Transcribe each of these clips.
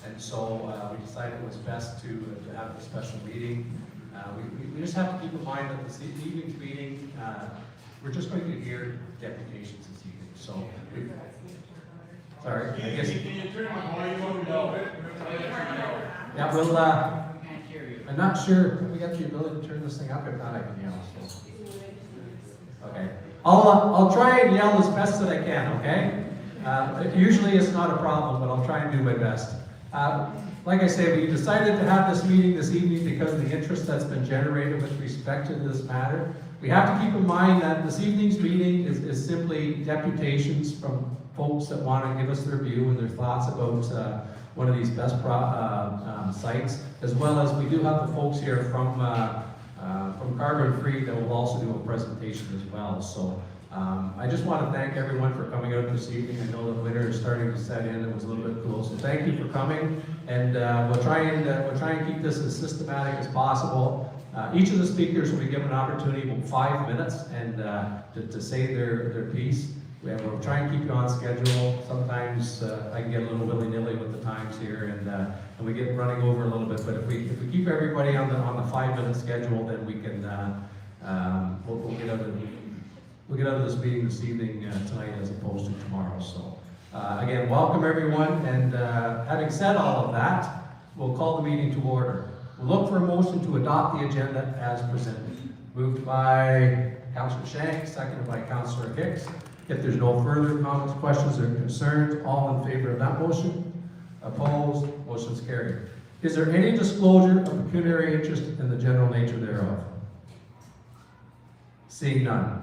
And so we decided it was best to have a special meeting. We just have to keep in mind that this evening's meeting, we're just going to hear deputations this evening. So, sorry, I guess. Can you turn my volume up a little bit? Yeah, we'll, I'm not sure if we got the ability to turn this thing up. If not, I can yell. So. Okay. I'll try and yell as best that I can, okay? Usually it's not a problem, but I'll try and do my best. Like I say, we decided to have this meeting this evening because of the interest that's been generated with respect to this matter. We have to keep in mind that this evening's meeting is simply deputations from folks that want to give us their view and their thoughts about one of these best sites, as well as we do have the folks here from Carbon Free that will also do a presentation as well. So I just want to thank everyone for coming out this evening. I know that winter is starting to set in. It was a little bit cool, so thank you for coming. And we'll try and keep this as systematic as possible. Each of the speakers will be given an opportunity of 5 minutes and to say their piece. We'll try and keep you on schedule. Sometimes I can get a little willy-nilly with the times here, and we get running over a little bit. But if we keep everybody on the 5-minute schedule, then we can we'll get out of this meeting this evening tonight as opposed to tomorrow. So again, welcome everyone. And having said all of that, we'll call the meeting to order. We'll look for a motion to adopt the agenda as presented. Moved by Councillor Shank, seconded by Councillor Hicks. If there's no further comments, questions, or concerns, all in favor of that motion? Opposed? Motion's carried. Is there any disclosure of pecuniary interest in the general nature thereof? Seeing none.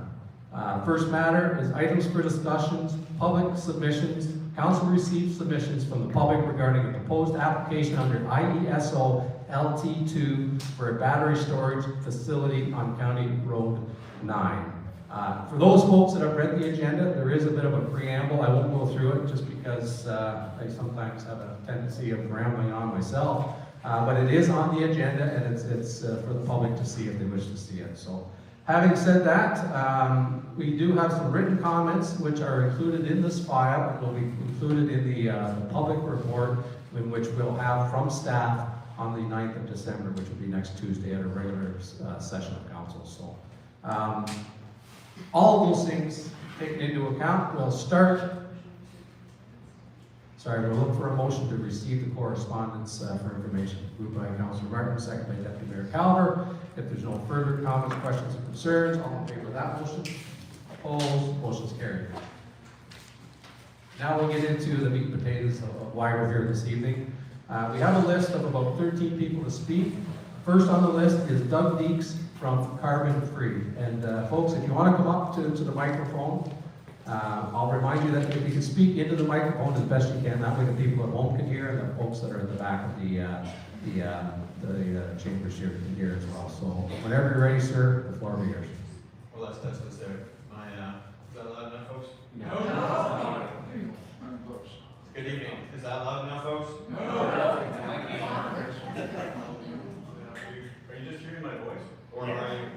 First matter is items for discussions, public submissions. Council received submissions from the public regarding a proposed application under IESO LT2 for a battery storage facility on County Road 9. For those folks that have read the agenda, there is a bit of a preamble. I won't go through it just because I sometimes have a tendency of rambling on myself. But it is on the agenda, and it's for the public to see if they wish to see it. So, having said that, we do have some written comments which are included in this file and will be included in the public report, in which we'll have from staff on the 9th of December, which will be next Tuesday at a regular session of council. So. All of those things taken into account, we'll look for a motion to receive the correspondence for information. Moved by Councillor Martin, second by Deputy Mayor Calver. If there's no further comments, questions, or concerns, all in favor of that motion? Opposed? Motion's carried. Now we'll get into the meat and potatoes of why we're here this evening. We have a list of about 13 people to speak. First on the list is Doug Deeks from Carbon Free. And folks, if you want to come up to the microphone, I'll remind you that if you can speak into the microphone as best you can, that way the people at home can hear and the folks that are at the back of the chambers here can hear as well. So whenever you're ready, sir, the floor is yours. Well, let's test this there. Is that loud enough, folks? No. Good evening. Is that loud enough, folks? No. Are you just hearing my voice? Or are you?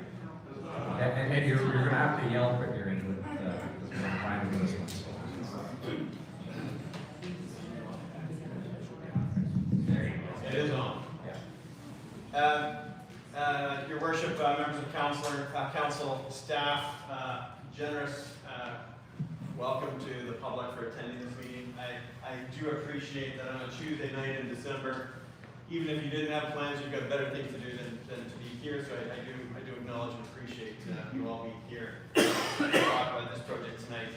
And you're going to have to yell quicker into it because we're trying to do this one. It is on. Yeah. Your Worship, members of council, staff, generous welcome to the public for attending this meeting. I do appreciate that on a Tuesday night in December, even if you didn't have plans, you've got better things to do than to be here. So I do acknowledge and appreciate you all being here to talk about this project tonight.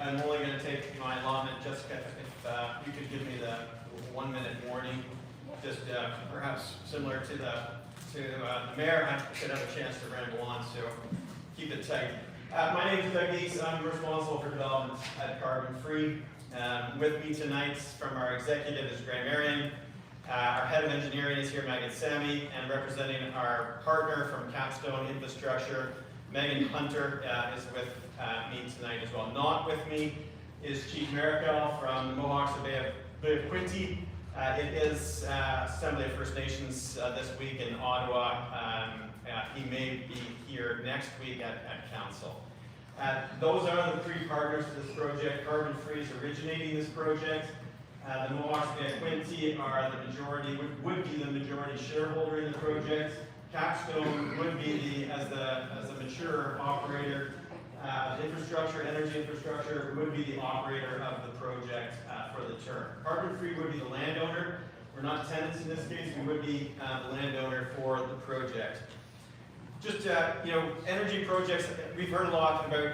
I'm only going to take my allotment. Jessica, if you could give me the 1-minute warning, just perhaps similar to the mayor, I could have a chance to ramble on, so keep it tight. My name is Doug Deeks. I'm responsible for development at Carbon Free. With me tonight from our executive is Graham Marion. Our head of engineering is here, Megan Sammy, and representing our partner from Capstone Infrastructure, Megan Hunter, is with me tonight as well. Not with me is Chief Marikel from the Mohawks of Bay of Quinte. It is Assembly of First Nations this week in Ottawa. He may be here next week at Council. Those are the three partners to this project. Carbon Free is originating this project. The Mohawks Bay Quincy are the majority, would be the majority shareholder in the project. Capstone would be as the mature operator. Infrastructure, energy infrastructure would be the operator of the project for the term. Carbon Free would be the landowner. We're not tenants in this case. We would be the landowner for the project. Just energy projects. We've heard a lot about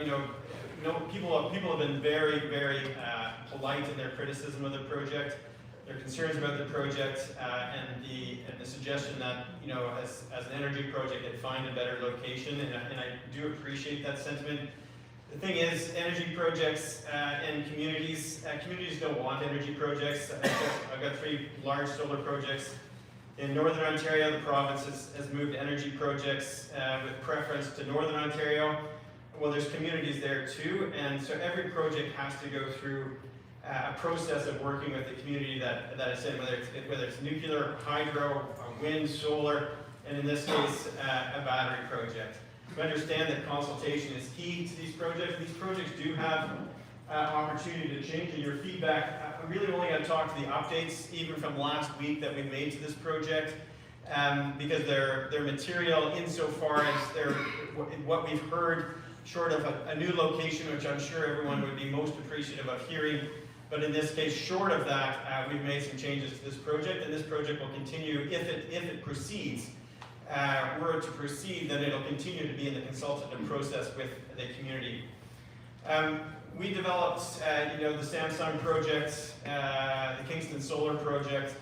people have been very polite in their criticism of the project, their concerns about the project, and the suggestion that as an energy project it find a better location, and I do appreciate that sentiment. The thing is, energy projects and communities don't want energy projects. I've got 3 large solar projects. In Northern Ontario, the province has moved energy projects with preference to Northern Ontario. Well, there's communities there too, and so every project has to go through a process of working with the community that it's in, whether it's nuclear, hydro, wind, solar, and in this case, a battery project. We understand that consultation is key to these projects. These projects do have opportunity to change, and your feedback, I'm really only going to talk to the updates, even from last week, that we've made to this project, because they're material insofar as what we've heard, short of a new location, which I'm sure everyone would be most appreciative of hearing. But in this case, short of that, we've made some changes to this project, and this project will continue if it proceeds. Were it to proceed, then it'll continue to be in the consultative process with the community. We developed, the Samsung project, the Kingston Solar project,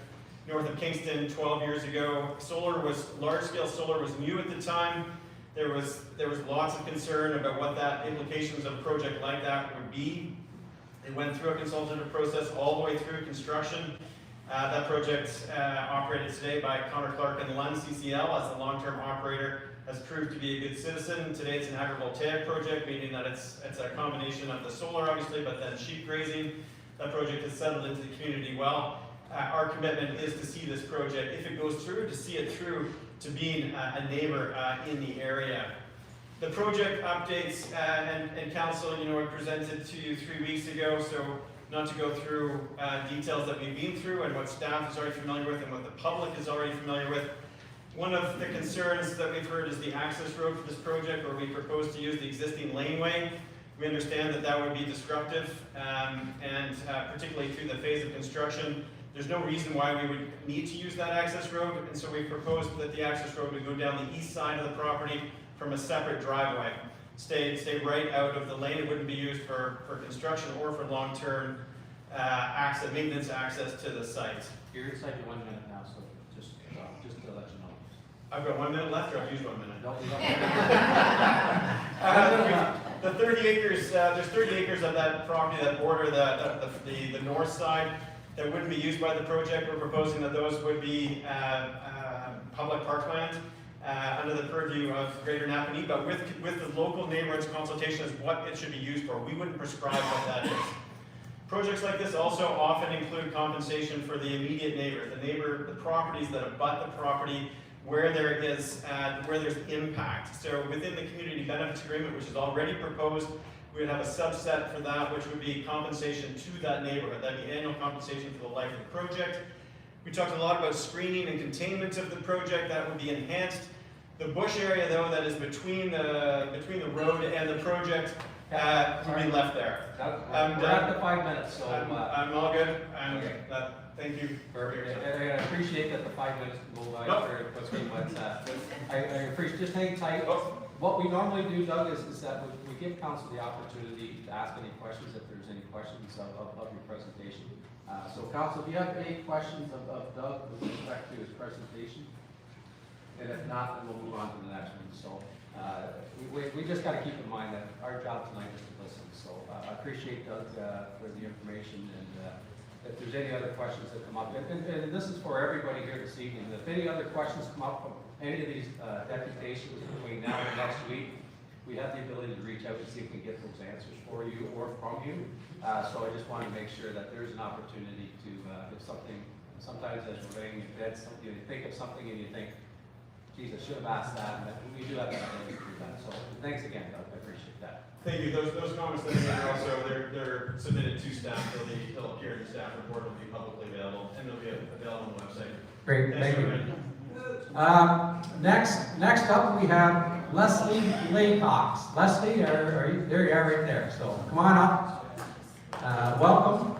north of Kingston 12 years ago. Large-scale solar was new at the time. There was lots of concern about what that implications of a project like that would be. It went through a consultative process all the way through construction. That project operated today by Connor Clark and Lund CCL as the long-term operator has proved to be a good citizen. Today it's an agrivoltaic project, meaning that it's a combination of the solar obviously, but then sheep grazing. That project has settled into the community well. Our commitment is to see this project, if it goes through, to see it through to being a neighbor in the area. The project updates and council, I presented to you 3 weeks ago, so not to go through details that we've been through and what staff is already familiar with and what the public is already familiar with. One of the concerns that we've heard is the access road for this project, where we propose to use the existing laneway. We understand that would be disruptive, and particularly through the phase of construction. There's no reason why we would need to use that access road, and so we proposed that the access road would go down the east side of the property from a separate driveway. Stay right out of the lane. It wouldn't be used for construction or for long-term maintenance access to the site. You're inside your 1 minute now, so just to let you know. I've got 1 minute left, or I've used 1 minute. No, you don't. The 30 acres, there's 30 acres of that property that border the north side that wouldn't be used by the project. We're proposing that those would be public parkland under the purview of Greater Napanee, but with the local neighborhoods consultation as what it should be used for. We wouldn't prescribe what that is. Projects like this also often include compensation for the immediate neighbor, the properties that abut the property where there's impact. So within the community benefits agreement, which is already proposed, we would have a subset for that, which would be compensation to that neighborhood. That'd be annual compensation for the life of the project. We talked a lot about screening and containment of the project. That would be enhanced. The bush area, though, that is between the road and the project would be left there. We're at the 5 minutes, so I'm all good. Okay. Thank you. Perfect. And I appreciate that the 5 minutes can go by very quickly, but I appreciate, just hang tight. What we normally do, Doug, is that we give council the opportunity to ask any questions if there's any questions of your presentation. So council, do you have any questions of Doug with respect to his presentation? And if not, then we'll move on to the next one. So we just got to keep in mind that our job tonight is to listen. So I appreciate Doug for the information, and if there's any other questions that come up, and this is for everybody here this evening, if any other questions come up from any of these deputations between now and next week, we have the ability to reach out and see if we can get those answers for you or from you. So I just want to make sure that there's an opportunity to, if something, sometimes as we're laying in bed, you think of something and you think, geez, I should have asked that, and we do have the ability to do that. So thanks again, Doug, I appreciate that. Thank you. Those comments that you made are also, they're submitted to staff, they'll appear in the staff report, will be published. available on the website. Great, Thanks, thank you. everybody. Next up, we have Leslie Laycox. Leslie, are you, there you are right there, so come on up. Welcome.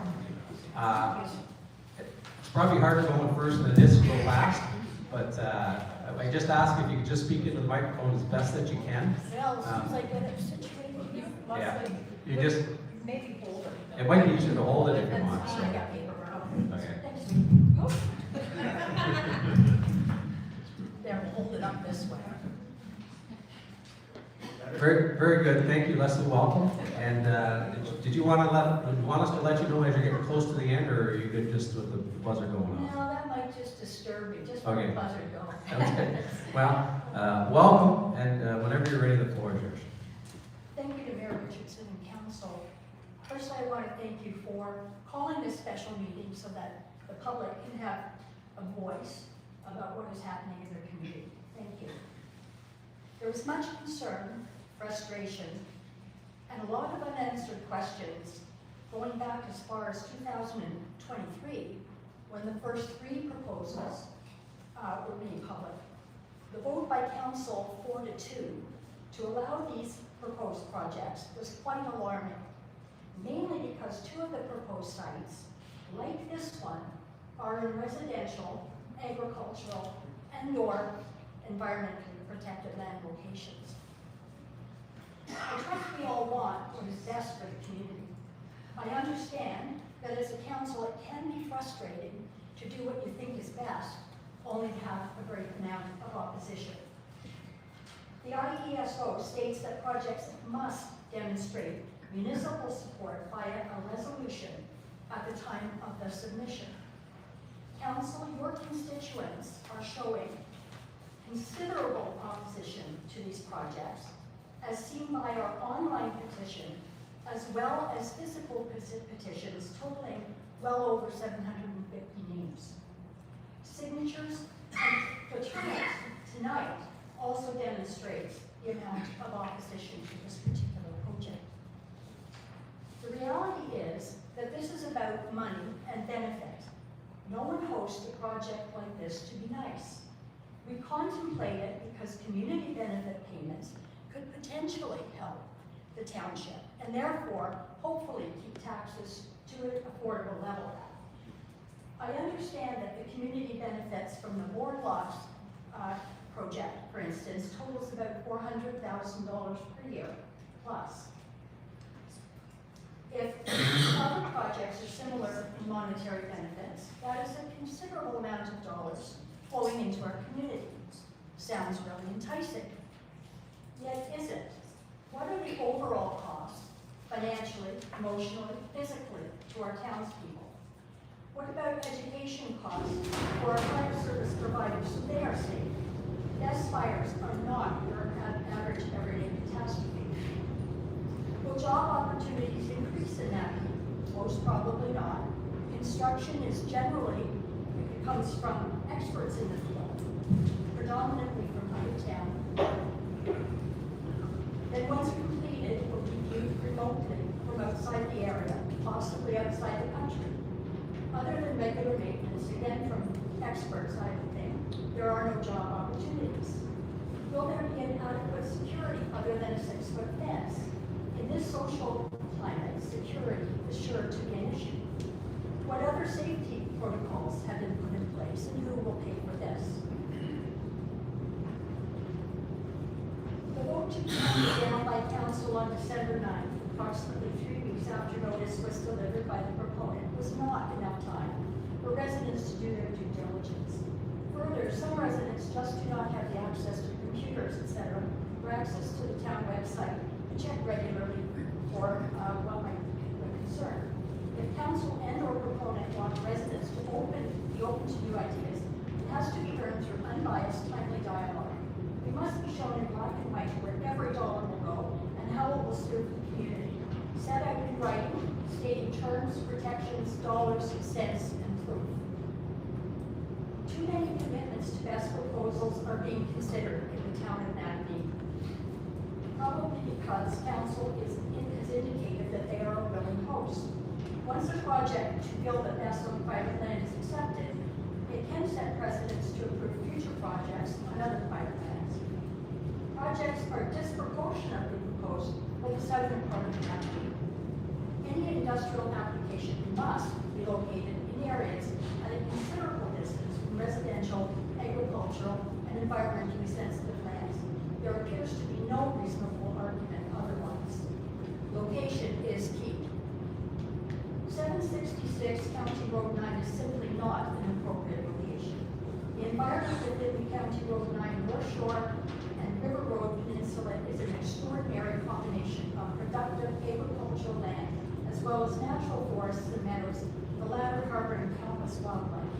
It's probably harder going first than it is to go last, but I just ask if you could just speak into the microphone as best that you can. Well, it seems like that it's situated here. Yeah. Mostly You just, maybe hold it. it might be easier to hold it if you That's want, fine, so. I got paper around. Okay. There, hold it up this way. Very, very good. Thank you, Leslie. Welcome. And did you want us to let you know as you're getting close to the end, or are you good just with the buzzer going off? No, that might just disturb me, just for Okay. the buzzer going. Okay. Well, welcome, and whenever you're ready, the floor is yours. Thank you to Mayor Richardson and Council. First, I want to thank you for calling this special meeting so that the public can have a voice about what is happening in their community. Thank you. There was much concern, frustration, and a lot of unanswered questions going back as far as 2023, when the first 3 proposals were made public. The vote by council 4-2 to allow these proposed projects was quite alarming, mainly because 2 of the proposed sites, like this one, are in residential, agricultural, and/or environmentally protected land locations. I trust we all want what is best for the community. I understand that as a council it can be frustrating to do what you think is best, only to have a great amount of opposition. The IESO states that projects must demonstrate municipal support via a resolution at the time of the submission. Council, your constituents are showing considerable opposition to these projects, as seen by our online petition, as well as physical petitions totaling well over 750 names. Signatures and the turnout tonight also demonstrates the amount of opposition to this particular project. The reality is that this is about money and benefit. No one hosts a project like this to be nice. We contemplate it because community benefit payments could potentially help the township and therefore hopefully keep taxes to an affordable level. I understand that the community benefits from the boardwalks project, for instance, totals about $400,000 per year plus. If other projects are similar in monetary benefits, that is a considerable amount of dollars flowing into our community. Sounds really enticing. Yet is it? What are the overall costs, financially, emotionally, physically, to our townspeople? What about education costs for our fire service providers so they are safe? Death fires are not your average everyday catastrophe. Will job opportunities increase in that? Most probably not. Construction is generally, it comes from experts in the field, predominantly from out of town. Then once completed, it will be viewed remotely from outside the area, possibly outside the country. Other than regular maintenance, again from experts, I would think, there are no job opportunities. Will there be an adequate security other than a 6-foot fence? In this social climate, security is sure to be an issue. What other safety protocols have been put in place and who will pay for this? The vote to be handed down by council on December 9th, approximately 3 weeks after notice was delivered by the proponent, was not enough time for residents to do their due diligence. Further, some residents just do not have the access to computers, etc., or access to the town website to check regularly for what might be a concern. If council and/or proponent want residents to be open to new ideas, it has to be done through unbiased, timely dialogue. We must be shown in black and white where every dollar will go and how it will serve the community. Set out in writing, stating terms, protections, dollars, cents, and proof. Too many commitments to best proposals are being considered in the town of Napanee. Probably because council has indicated that they are a willing host. Once a project to build a best on private land is accepted, It can set precedents to approve future projects on other private lands. Projects are disproportionately proposed for the southern part of the county. Any industrial application must be located in areas at a considerable distance from residential, agricultural, and environmentally sensitive lands. There appears to be no reasonable argument otherwise. Location is key. 766 County Road 9 is simply not an appropriate location. The environment within the County Road 9 North Shore and River Road Peninsula is an extraordinary combination of productive agricultural land as well as natural forests and meadows, the latter harboring countless wildlife.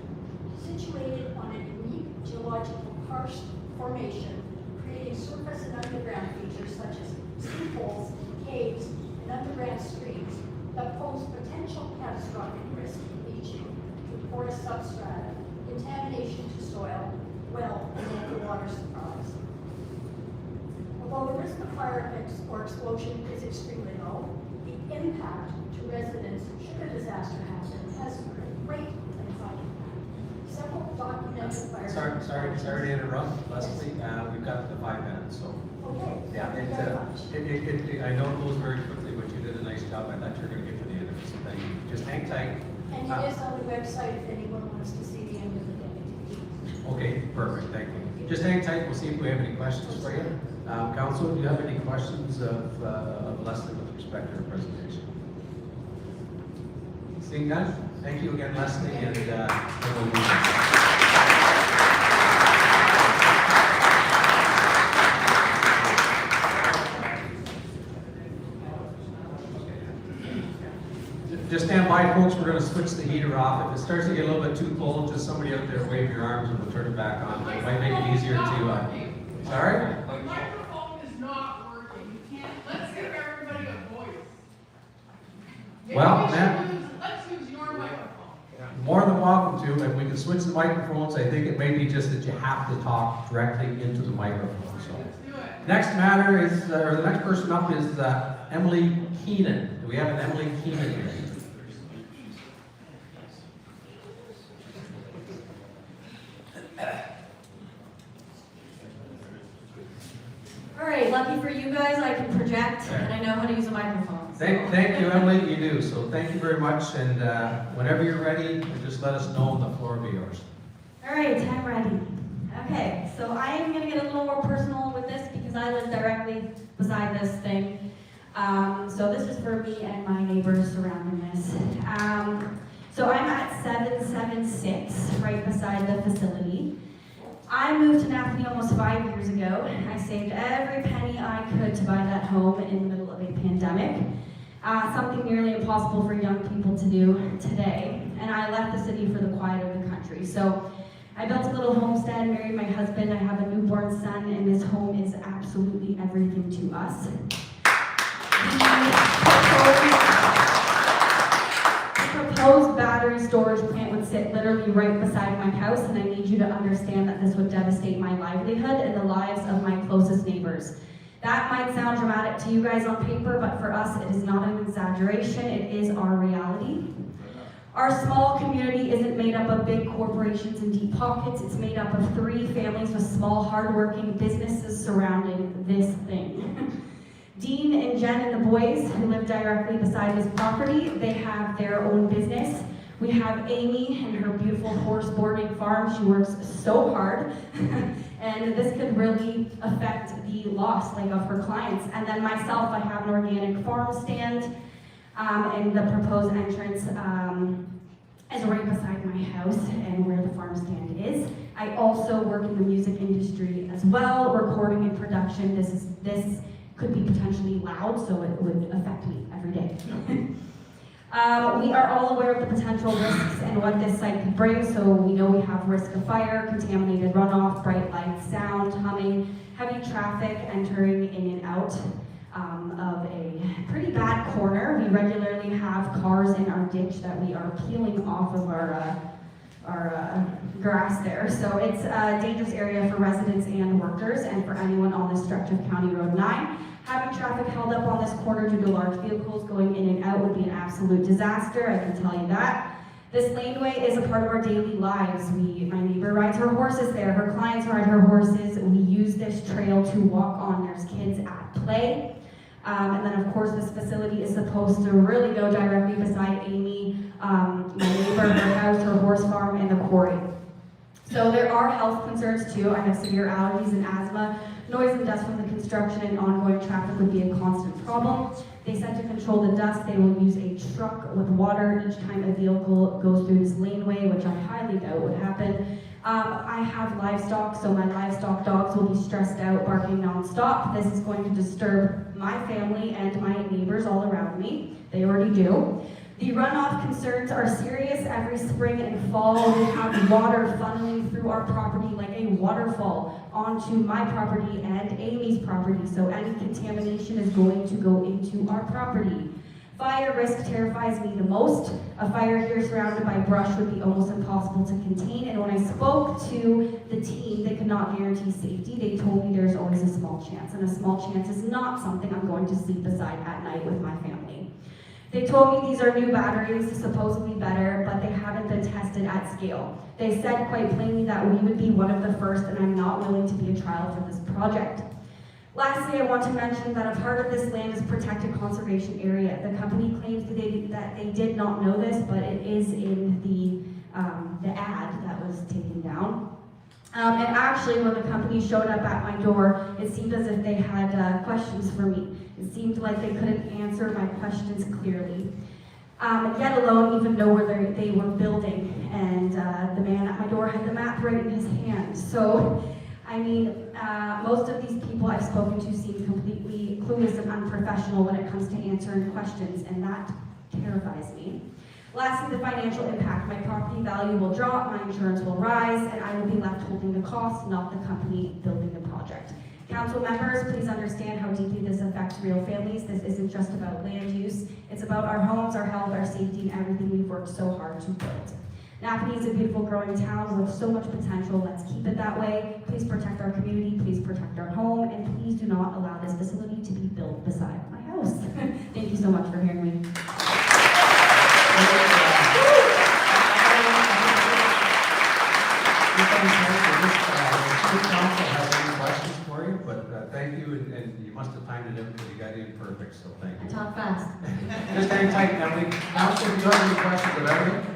Situated on a unique geological karst formation, creating surface and underground features such as sinkholes, caves, and underground streams that pose potential catastrophic risk of leaching to porous substrata, contamination to soil, well, and local water supplies. Although the risk of fire or explosion is extremely low, the impact to residents should a disaster happen has great impact. Several documented fires. Sorry to interrupt, Leslie. We've got the 5 minutes, so. Okay, Yeah, thank you very much. I know it goes very quickly, but you did a nice job. I thought you were going to get to the end of it, so thank you. Just hang tight. And it is on the website if anyone wants to see the end of the deputy. Okay, perfect, thank you. Just hang tight, we'll see if we have any questions for you. Council, do you have any questions of Leslie with respect to her presentation? Seeing none, thank you again, Leslie, and we'll move on. Just stand by, folks. We're going to switch the heater off. If it starts to get a little bit too cold, just somebody out there wave your arms and we'll turn it back on. It might make it easier to. Sorry? The microphone is not working. You can't. Let's give everybody a voice. Maybe Well, we should ma'am. let's use your microphone. More than welcome to. If we can switch the microphones, I think it may be just that you have to talk directly into the microphone. So, Let's do it. next matter is, or the next person up is Emily Keenan. Do we have an Emily Keenan here? All right, lucky for you guys, I can project and I know how to use a microphone. so- Thank you, Emily. You do. So thank you very much. And whenever you're ready, just let us know. The floor will be yours. All right, I'm ready. Okay, so I am gonna get a little more personal with this because I live directly beside this thing. So this is for me and my neighbors surrounding this. So I'm at 776, right beside the facility. I moved to Napanee almost 5 years ago. I saved every penny I could to buy that home in the middle of a pandemic. Something nearly impossible for young people to do today. And I left the city for the quiet of the country. So I built a little homestead, married my husband. I have a newborn son, and this home is absolutely everything to us. The proposed battery storage plant would sit literally right beside my house, and I need you to understand that this would devastate my livelihood and the lives of my closest neighbors. That might sound dramatic to you guys on paper, but for us it is not an exaggeration, it is our reality. Our small community isn't made up of big corporations and deep pockets, it's made up of 3 families with small, hardworking businesses surrounding this thing. Dean and Jen and the boys who live directly beside this property, they have their own business. We have Amy and her beautiful horse boarding farm. She works so hard. And this could really affect the loss of her clients. And then myself, I have an organic farm stand, and the proposed entrance is right beside my house and where the farm stand is. I also work in the music industry as well, recording and production. This could be potentially loud, so it would affect me every day. We are all aware of the potential risks and what this site could bring, so we know we have risk of fire, contaminated runoff, bright lights, sound, humming, heavy traffic entering in and out of a pretty bad corner. We regularly have cars in our ditch that we are peeling off of our grass there. So it's a dangerous area for residents and workers, and for anyone on this stretch of County Road 9. Having traffic held up on this corner due to large vehicles going in and out would be an absolute disaster, I can tell you that. This laneway is a part of our daily lives. My neighbor rides her horses there, her clients ride her horses. We use this trail to walk on. There's kids at play. And then of course this facility is supposed to really go directly beside Amy, my neighbor, her house, her horse farm, and the quarry. So there are health concerns too. I have severe allergies and asthma. Noise and dust from the construction and ongoing traffic would be a constant problem. They said to control the dust, they will use a truck with water each time a vehicle goes through this laneway, which I highly doubt would happen. I have livestock, so my livestock dogs will be stressed out, barking nonstop. This is going to disturb my family and my neighbors all around me. They already do. The runoff concerns are serious. Every spring and fall, we have water funneling through our property like a waterfall onto my property and Amy's property. So any contamination is going to go into our property. Fire risk terrifies me the most. A fire here surrounded by brush would be almost impossible to contain. And when I spoke to the team, they could not guarantee safety. They told me there's always a small chance, and a small chance is not something I'm going to sleep beside at night with my family. They told me these are new batteries, supposedly better, but they haven't been tested at scale. They said quite plainly that we would be one of the first, and I'm not willing to be a trial for this project. Lastly, I want to mention that a part of this land is protected conservation area. The company claims that they did not know this, but it is in the ad that was taken down. And actually, when the company showed up at my door, it seemed as if they had questions for me. It seemed like they couldn't answer my questions clearly, yet alone even know where they were building. And the man at my door had the map right in his hand. So, I mean, most of these people I've spoken to seem completely clueless and unprofessional when it comes to answering questions, and that terrifies me. Lastly, the financial impact. My property value will drop, my insurance will rise, and I will be left holding the cost, not the company building the project. Council members, please understand how deeply this affects real families. This isn't just about land use. It's about our homes, our health, our safety, and everything we've worked so hard to build. Napanee is a beautiful growing town with so much potential. Let's keep it that way. Please protect our community, please protect our home, and please do not allow this facility to be built beside my house. Thank you so much for hearing me. Council has any questions for you, but thank you, and you must have timed it in because you got in perfect, so thank I you. talk fast. Just hang tight, Emily. Council, if you have any questions about everything?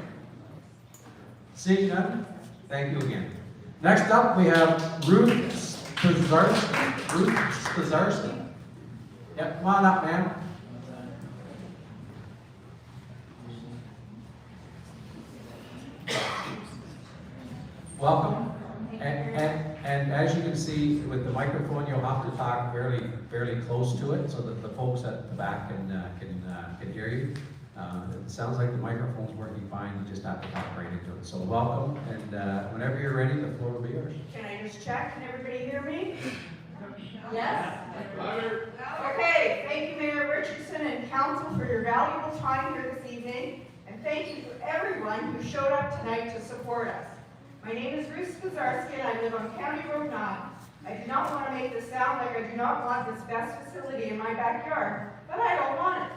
Seeing none, thank you again. Next up, we have Ruth Spazarski. Yep, come on up, ma'am. Welcome. And as you can see with the microphone, you'll have to talk fairly close to it so that the folks at the back can hear you. It sounds like the microphone's working fine. You just have to talk right into it. So welcome, and whenever you're ready, the floor will be yours. Can I just check? Can everybody hear me? Yes? Okay, thank you Mayor Richardson and Council for your valuable time here this evening, and thank you to everyone who showed up tonight to support us. My name is Ruth Spazarski and I live on County Road 9. I do not want to make this sound like I do not want this best facility in my backyard, but I don't want it.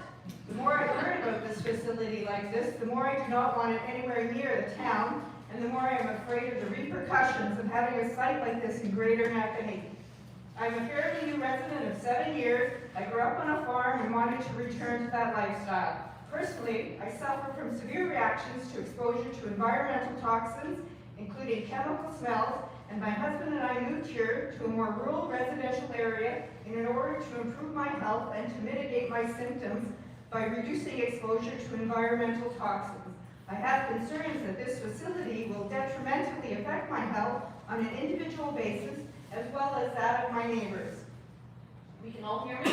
The more I learn about this facility like this, the more I do not want it anywhere near the town, and the more I am afraid of the repercussions of having a site like this in Greater Napanee. I'm a fairly new resident of 7 years. I grew up on a farm and wanted to return to that lifestyle. Personally, I suffer from severe reactions to exposure to environmental toxins, including chemical smells, and my husband and I moved here to a more rural residential area in order to improve my health and to mitigate my symptoms by reducing exposure to environmental toxins. I have concerns that this facility will detrimentally affect my health on an individual basis as well as that of my neighbors. We can all hear me?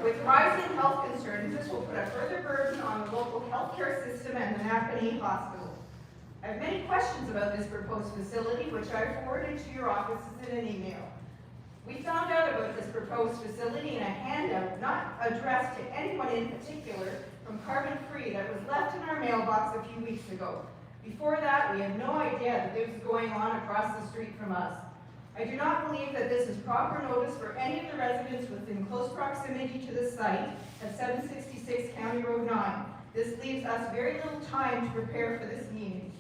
With rising health concerns, this will put a further burden on the local healthcare system and the Napanee Hospital. I have many questions about this proposed facility, which I forwarded to your offices in an email. We found out about this proposed facility in a handout not addressed to anyone in particular from Carbon Free that was left in our mailbox a few weeks ago. Before that, we had no idea that this was going on across the street from us. I do not believe that this is proper notice for any of the residents within close proximity to the site at 766 County Road 9. This leaves us very little time to prepare for this meeting.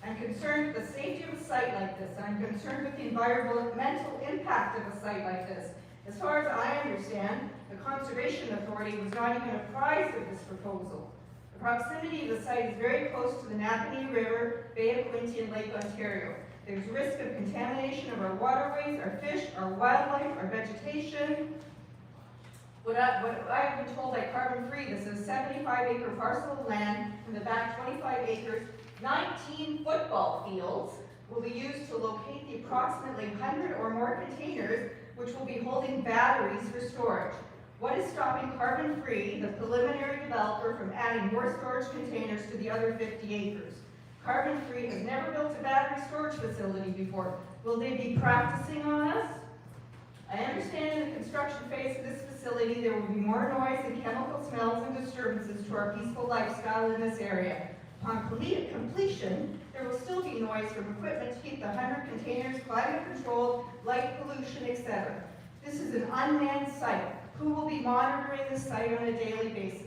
I'm concerned with the safety of a site like this. I'm concerned with the environmental impact of a site like this. As far as I understand, the Conservation Authority was not even apprised of this proposal. The proximity of the site is very close to the Napanee River, Bay of Quinte, and Lake Ontario. There's risk of contamination of our waterways, our fish, our wildlife, our vegetation. What I've been told by Carbon Free, this is a 75-acre parcel of land, in the back 25 acres, 19 football fields will be used to locate the approximately 100 or more containers which will be holding batteries for storage. What is stopping Carbon Free, the preliminary developer, from adding more storage containers to the other 50 acres? Carbon Free has never built a battery storage facility before. Will they be practicing on us? I understand in the construction phase of this facility there will be more noise and chemical smells and disturbances to our peaceful lifestyle in this area. Upon completion, there will still be noise from equipment to keep the 100 containers climate controlled, light pollution, etc. This is an unmanned site. Who will be monitoring this site on a daily basis?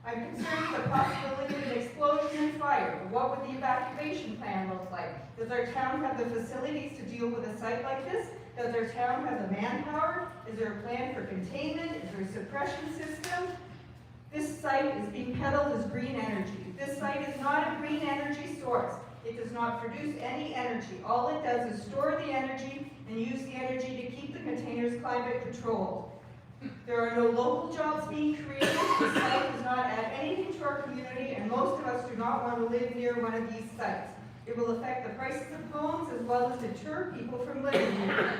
I'm concerned with the possibility of an explosion and fire. What would the evacuation plan look like? Does our town have the facilities to deal with a site like this? Does our town have the manpower? Is there a plan for containment? Is there a suppression system? This site is being peddled as green energy. This site is not a green energy source. It does not produce any energy. All it does is store the energy and use the energy to keep the containers climate controlled. There are no local jobs being created. This site does not add anything to our community, and most of us do not want to live near one of these sites. It will affect the prices of homes as well as deter people from living here.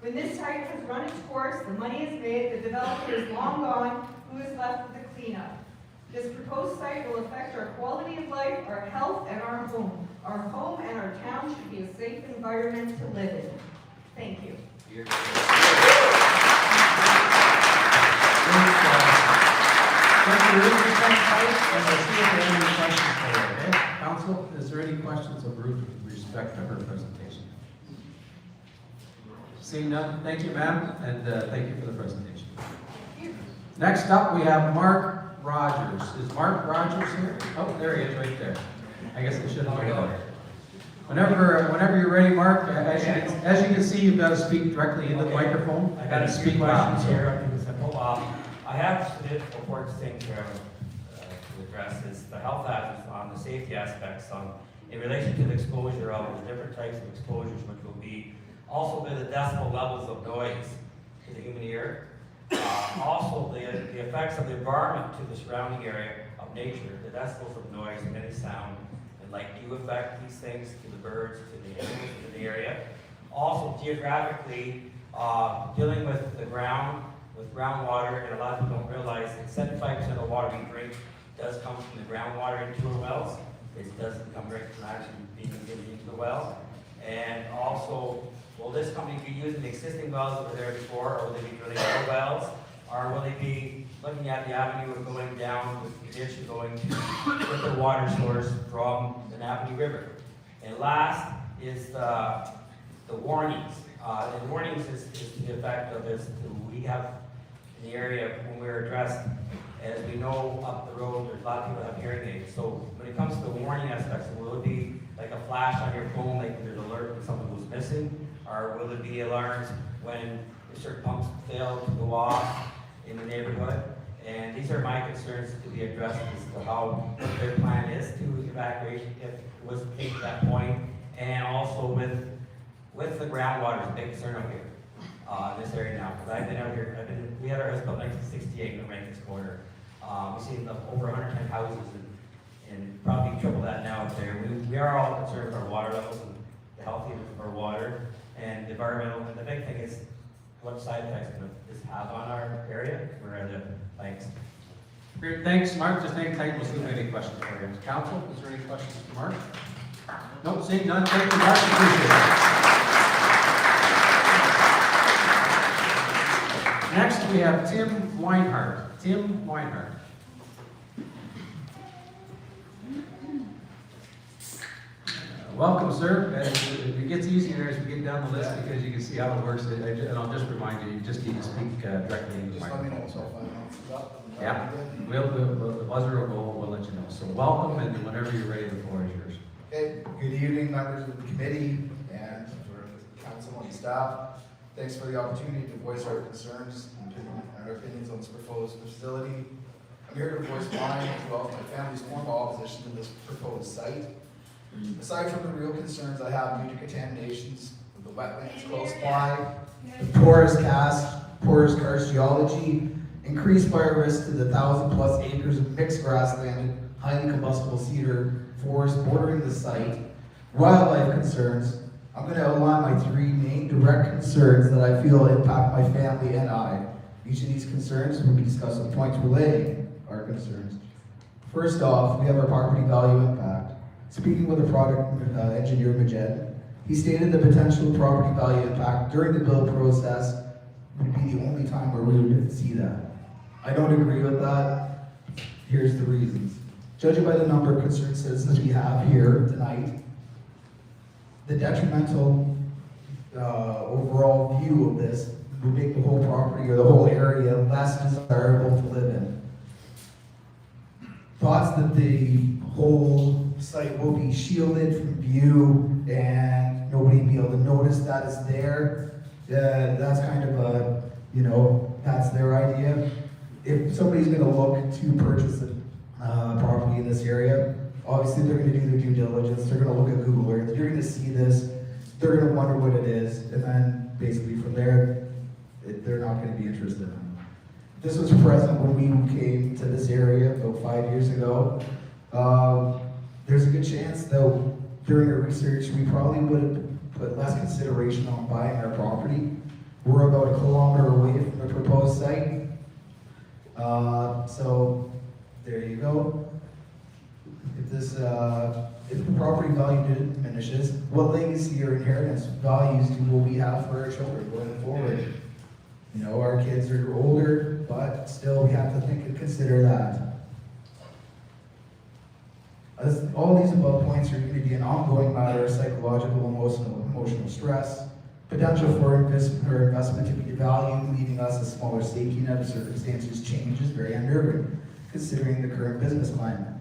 When this site has run its course, the money is made, the developer is long gone, who is left with the cleanup? This proposed site will affect our quality of life, our health, and our home. Our home and our town should be a safe environment to live in. Thank you. Council, is there any questions of Ruth with respect to her presentation? Seeing none, thank you, ma'am, and thank you for the presentation. Next up, we have Mark Rogers. Is Mark Rogers here? Oh, there he is, right there. I guess I should have known that. Whenever you're ready, Mark, as you can see, you've got to speak directly into the microphone. I got a few questions here. I think it's simple. I have submitted reports things here to address is the health hazards on the safety aspects in relation to the exposure of the different types of exposures, which will be also by the decibel levels of noise to the human ear. Also the effects of the environment to the surrounding area of nature, the decibels of noise and any sound, and like do affect these things to the birds, to the animals in the area. Also geographically, dealing with the ground, with groundwater, and a lot of people don't realize that 75% of the water we drink does come from the groundwater into our wells. It doesn't come right from actually being given into the well. And also, will this company be using the existing wells that were there before, or will they be drilling more wells? Or will they be looking at the avenue of going down with the ditch and going to get the water source from the Napanee River? And last is the warnings. And warnings is to the effect of this, we have in the area when we're addressed, as we know up the road, there's a lot of people that have hearing aids. So when it comes to the warning aspects, will it be like a flash on your phone, like when there's an alert when something goes missing? Or will it be alarms when certain pumps fail to go off in the neighborhood? And these are my concerns to be addressed as to how their plan is to evacuation if it was to take to that point. And also with the groundwater is a big concern out here. In this area now, because I've been out here, we had our house built in 1968 in the Rankin's Corner. We've seen over 110 houses and probably triple that now out there. We are all concerned with our water levels and the healthiness of our water and the environmental, and the big thing is what side effects can this have on our area where I live. Thanks. Great, thanks, Mark. Just hang tight, we'll see if we have any questions for you. Council, is there any questions for Mark? Nope, seeing none, thank you, Mark, appreciate it. Next, we have Tim Weinhardt. Tim Weinhardt. Welcome, sir. It gets easier as we get down the list because you can see how it works. And I'll just remind you, you just need to speak directly into the Just let me know, microphone. so if I don't forgot. Yeah, the buzzer will go, we'll let you know. So welcome, and whenever you're ready, the floor is yours. Okay, good evening, members of the committee and council and staff. Thanks for the opportunity to voice our concerns and our opinions on this proposed facility. I'm here to voice mine as well as my family's formal opposition to this proposed site. Aside from the real concerns I have due to contaminations of the wetlands close by, porous karst geology, increased fire risk to the 1,000+ acres of mixed grassland, highly combustible cedar forest bordering the site, wildlife concerns, I'm going to outline my 3 main direct concerns that I feel impact my family and I. Each of these concerns will be discussed with points relating our concerns. First off, we have our property value impact. Speaking with the product engineer Majed, he stated the potential property value impact during the build process would be the only time where we would see that. I don't agree with that. Here's the reasons. Judging by the number of concerned citizens we have here tonight, the detrimental overall view of this would make the whole property or the whole area less desirable to live in. Thoughts that the whole site will be shielded from view and nobody will be able to notice that it's there. That's kind of a, that's their idea. If somebody's going to look to purchase a property in this area, obviously they're going to do their due diligence. They're going to look at Google Earth. You're going to see this. They're going to wonder what it is, and then basically from there, they're not going to be interested in it. This was present when we came to this area about 5 years ago. There's a good chance, though, during our research, we probably would have put less consideration on buying our property. We're about 1 kilometer away from the proposed site. So there you go. If the property value diminishes, what legacy or inheritance values will we have for our children going forward? Our kids are older, but still we have to think and consider that. As all these above points are going to be an ongoing matter of psychological, emotional stress, potential for investment to be devalued, leaving us a smaller safety net if circumstances change is very unnerving, considering the current business climate.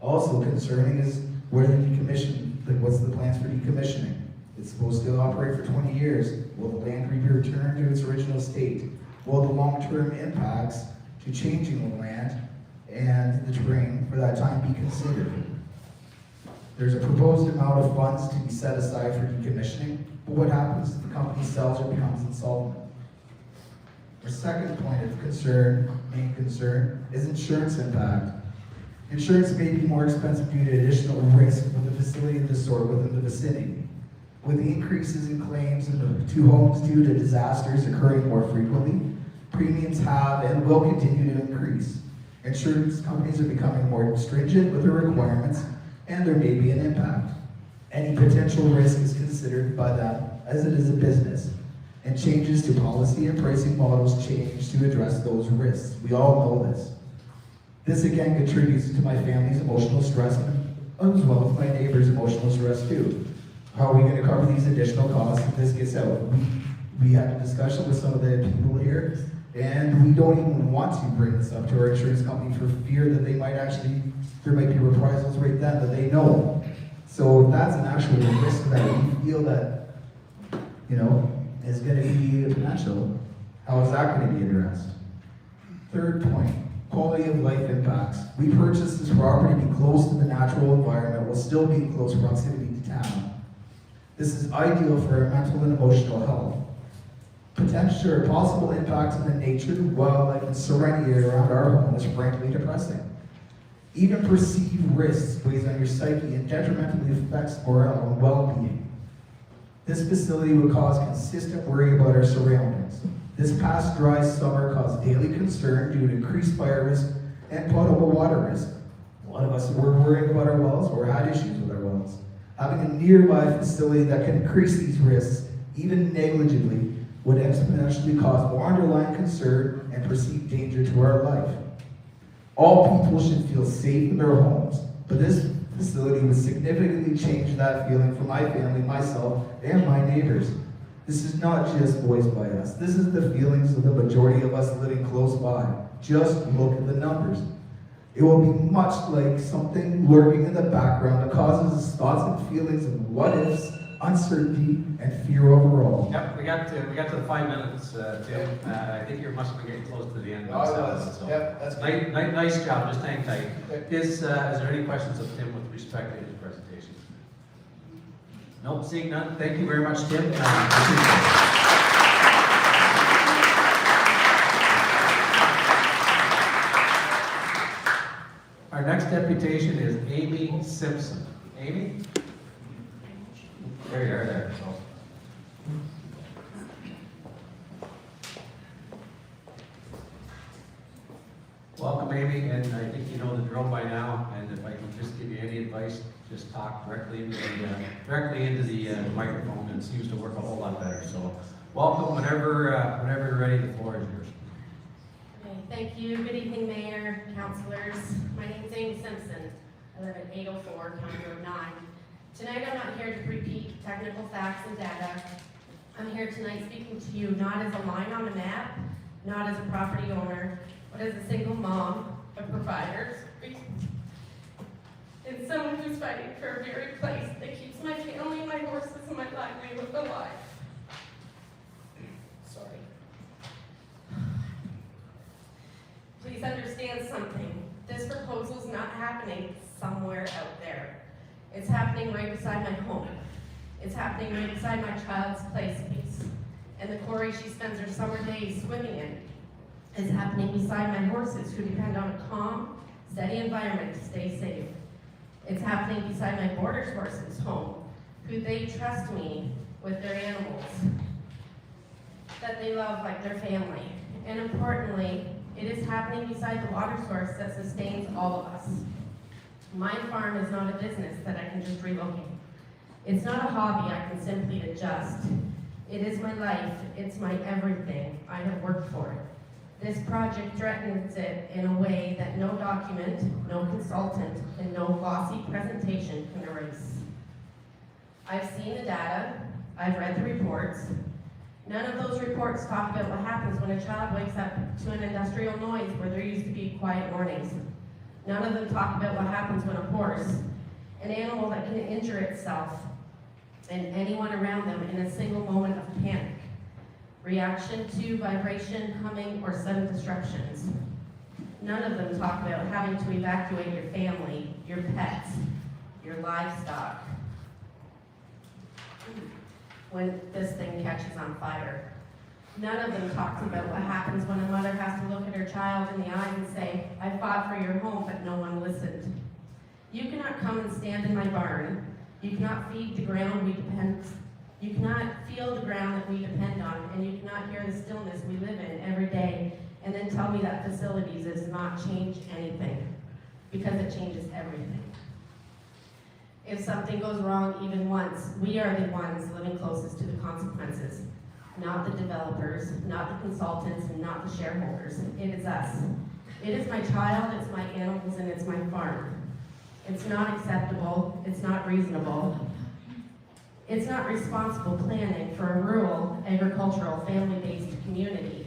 Also concerning is where the decommission, what's the plans for decommissioning? It's supposed to operate for 20 years. Will the land be returned to its original state? Will the long-term impacts to changing the land and the terrain for that time be considered? There's a proposed amount of funds to be set aside for decommissioning, but what happens if the company sells or becomes insolvent? Our second point of concern, main concern, is insurance impact. Insurance may be more expensive due to additional risk with a facility of this sort within the vicinity. With increases in claims to homes due to disasters occurring more frequently, premiums have and will continue to increase. Insurance companies are becoming more stringent with their requirements, and there may be an impact. Any potential risk is considered by them as it is a business, and changes to policy and pricing models change to address those risks. We all know this. This again contributes to my family's emotional stress as well as my neighbor's emotional stress too. How are we going to cover these additional costs if this gets out? We had a discussion with some of the people here, and we don't even want to bring this up to our insurance company for fear that there might be reprisals right then that they know. So if that's an actual risk that we feel that, is going to be a potential, how is that going to be addressed? Third point, quality of life impacts. We purchased this property to be close to the natural environment while still being close proximity to town. This is ideal for our mental and emotional health. Potential or possible impacts on the nature, wildlife, and serenity around our home is frankly depressing. Even perceived risks weighs on your psyche and detrimentally affects morale and well-being. This facility would cause consistent worry about our surroundings. This past dry summer caused daily concern due to increased fire risk and potable water risk. A lot of us were worried about our wells or had issues with our wells. Having a nearby facility that can increase these risks, even negligibly, would exponentially cause more underlying concern and perceived danger to our life. All people should feel safe in their homes, but this facility would significantly change that feeling for my family, myself, and my neighbors. This is not just voiced by us. This is the feelings of the majority of us living close by. Just look at the numbers. It will be much like something lurking in the background that causes us thoughts and feelings of what ifs, uncertainty, and fear overall. Yep, we got to the 5 minutes, Tim. I think you must be getting close to the end. No, I was. So. Yep, that's great. Nice job, just hang tight. Is there any questions of Tim with respect to his presentation? Nope, seeing none. Thank you very much, Tim. Our next deputation is Amy Simpson. Amy? There you are there. So. Welcome, Amy, and I think you know the drill by now, and if I can just give you any advice, just talk directly into the microphone, and it seems to work a whole lot better. So welcome, whenever you're ready, the floor is yours. Okay, thank you. Good evening, Mayor, councilors. My name is Amy Simpson. I live at 804 County Road 9. Tonight, I'm not here to repeat technical facts and data. I'm here tonight speaking to you not as a line on a map, not as a property owner, but as a single mom of providers, and someone who's fighting for a very place that keeps my family, my horses, and my livelihood alive. Sorry. Please understand something. This proposal's not happening somewhere out there. It's happening right beside my home. It's happening right beside my child's play space. And the quarry she spends her summer days swimming in. It's happening beside my horses who depend on a calm, steady environment to stay safe. It's happening beside my border horses' home, who they trust me with their animals that they love like their family. And importantly, it is happening beside the water source that sustains all of us. My farm is not a business that I can just relocate. It's not a hobby I can simply adjust. It is my life, it's my everything. I have worked for it. This project threatens it in a way that no document, no consultant, and no glossy presentation can erase. I've seen the data, I've read the reports. None of those reports talk about what happens when a child wakes up to an industrial noise where there used to be quiet mornings. None of them talk about what happens when a horse, an animal that can injure itself and anyone around them in a single moment of panic, reaction to vibration, humming, or sudden disruptions. None of them talk about having to evacuate your family, your pets, your livestock, when this thing catches on fire. None of them talks about what happens when a mother has to look at her child in the eye and say, I fought for your home, but no one listened. You cannot come and stand in my barn. You cannot feed the ground we depend. You cannot feel the ground that we depend on, and you cannot hear the stillness we live in every day, and then tell me that facilities does not change anything, because it changes everything. If something goes wrong even once, we are the ones living closest to the consequences. Not the developers, not the consultants, and not the shareholders. It is us. It is my child, it's my animals, and it's my farm. It's not acceptable, it's not reasonable. It's not responsible planning for a rural, agricultural, family-based community.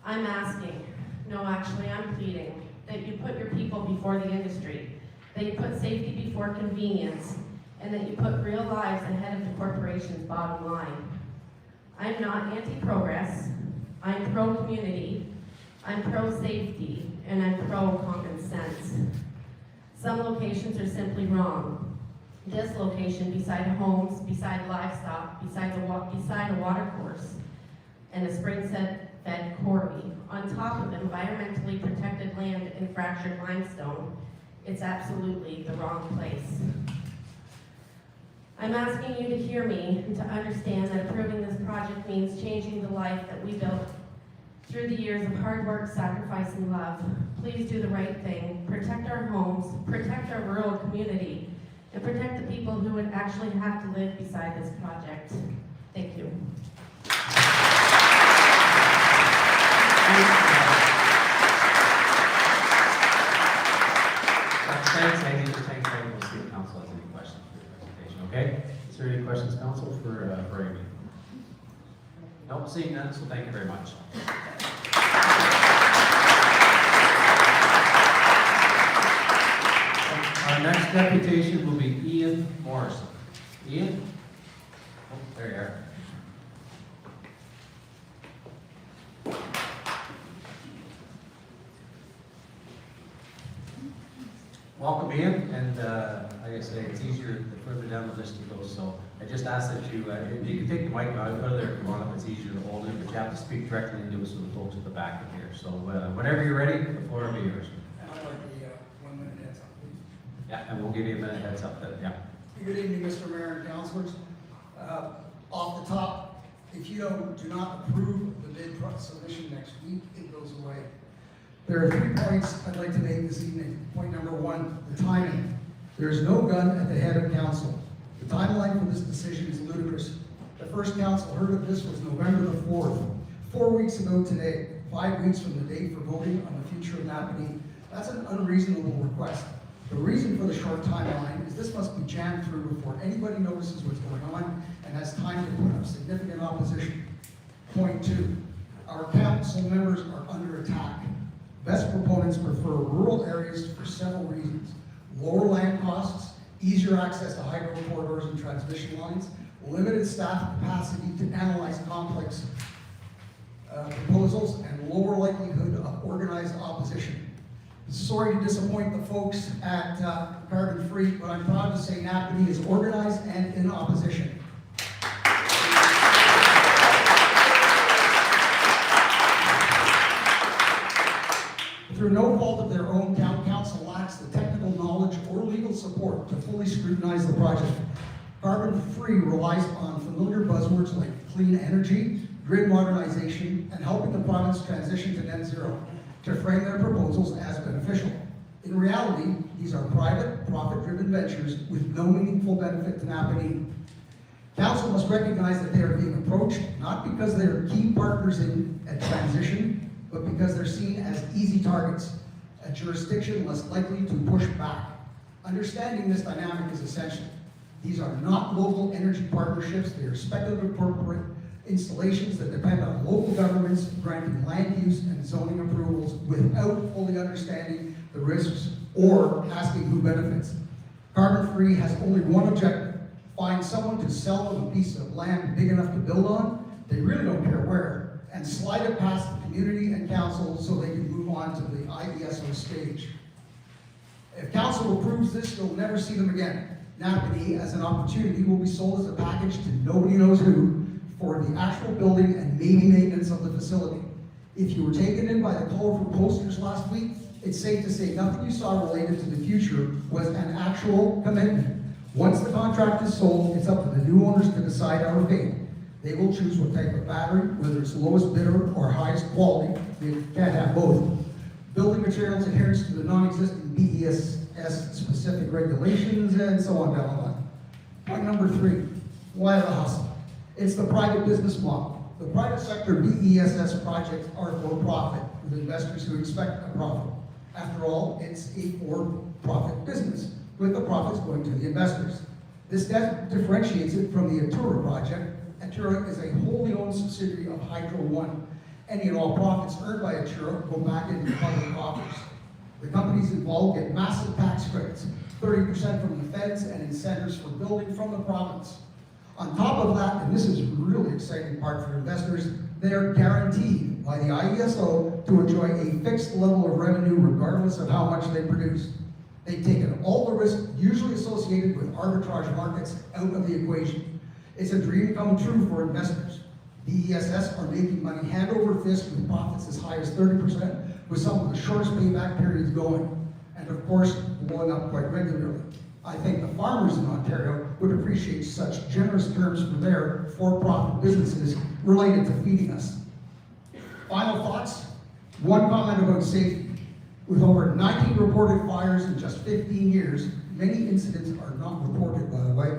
I'm asking, no, actually I'm pleading, that you put your people before the industry, that you put safety before convenience, and that you put real lives ahead of the corporation's bottom line. I'm not anti-progress, I'm pro-community, I'm pro-safety, and I'm pro-common sense. Some locations are simply wrong. This location, beside homes, beside livestock, beside a water course, and a spring-fed quarry, on top of environmentally protected land and fractured limestone, it's absolutely the wrong place. I'm asking you to hear me and to understand that approving this project means changing the life that we built through the years of hard work, sacrifice, and love. Please do the right thing. Protect our homes, protect our rural community, and protect the people who would actually have to live beside this project. Thank you. Thanks, Amy. Thanks very Okay, is there any questions, council, for Amy? Nope, seeing none, so thank you very much. Our next deputation will be Ian Morrison. Ian? Oh, there you are. Welcome, Ian, and like I say, it's easier the further down the list you go, so I just ask that you can take the mic out of there if you want, if it's easier to hold it, but you have to speak directly into it so the folks at the back can hear. So whenever you're ready, the floor will be yours. I'd like the 1 minute heads up, please. Yeah, and we'll give you a minute heads up then, yeah. Good evening, Mr. Mayor and councilors. Off the top, if you do not approve the bid submission next week, it goes away. There are 3 points I'd like to make this evening. Point number 1, the timing. There is no gun at the head of council. The timeline for this decision is ludicrous. The first council heard of this was November the 4th. 4 weeks ago today, 5 weeks from the date for voting on the future of Napanee. That's an unreasonable request. The reason for the short timeline is this must be jammed through before anybody notices what's going on and has time to put up significant opposition. Point 2, our council members are under attack. Best proponents prefer rural areas for several reasons. Lower land costs, easier access to hydro corridors and transmission lines, limited staff capacity to analyze complex proposals, and lower likelihood of organized opposition. Sorry to disappoint the folks at Carbon Free, but I'm proud to say Napanee is organized and in opposition. Through no fault of their own, town council lacks the technical knowledge or legal support to fully scrutinize the project. Carbon Free relies on familiar buzzwords like clean energy, grid modernization, and helping the province transition to net zero to frame their proposals as beneficial. In reality, these are private, profit-driven ventures with no meaningful benefit to Napanee. Council must recognize that they are being approached not because they are key partners in a transition, but because they're seen as easy targets, a jurisdiction less likely to push back. Understanding this dynamic is essential. These are not local energy partnerships, they are speculative corporate installations that depend on local governments granting land use and zoning approvals without fully understanding the risks or asking who benefits. Carbon Free has only one objective: find someone to sell them a piece of land big enough to build on. They really don't care where, and slide it past the community and council so they can move on to the IESO stage. If council approves this, you'll never see them again. Napanee, as an opportunity, will be sold as a package to nobody knows who for the actual building and maybe maintenance of the facility. If you were taken in by the colorful posters last week, it's safe to say nothing you saw related to the future was an actual commitment. Once the contract is sold, it's up to the new owners to decide our fate. They will choose what type of battery, whether it's lowest bidder or highest quality. They can't have both. Building materials adherence to the non-existent BESS specific regulations, and so on down the line. Point number 3, why the hustle? It's the private business model. The private sector BESS projects are for profit, with investors who expect a profit. After all, it's a for-profit business, with the profits going to the investors. This differentiates it from the Adjourn project. Adjourn is a wholly owned subsidiary of Hydro One. Any and all profits earned by Adjourn go back into public coffers. The companies involved get massive tax credits, 30% from the feds and incentives for building from the province. On top of that, and this is a really exciting part for investors, they are guaranteed by the IESO to enjoy a fixed level of revenue regardless of how much they produce. They've taken all the risk usually associated with arbitrage markets out of the equation. It's a dream come true for investors. BESS are making money hand over fist with profits as high as 30%, with some of the shortest payback periods going, and of course, blowing up quite regularly. I think the farmers in Ontario would appreciate such generous terms for their for-profit businesses related to feeding us. Final thoughts, one comment about safety. With over 19 reported fires in just 15 years, many incidents are not reported, by the way.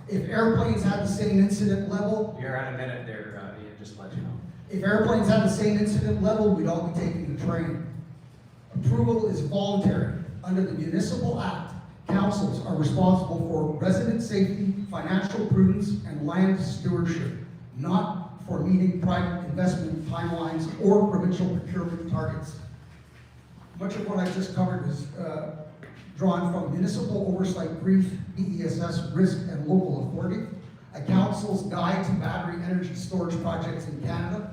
If airplanes had the same incident level... You're at a minute there, Ian, just to let you know. If airplanes had the same incident level, we'd all be taking the train. Approval is voluntary. Under the Municipal Act, councils are responsible for resident safety, financial prudence, and land stewardship, not for meeting private investment timelines or provincial procurement targets. Much of what I just covered is drawn from Municipal Oversight Brief, BESS Risk and Local Authority, a council's guide to battery energy storage projects in Canada,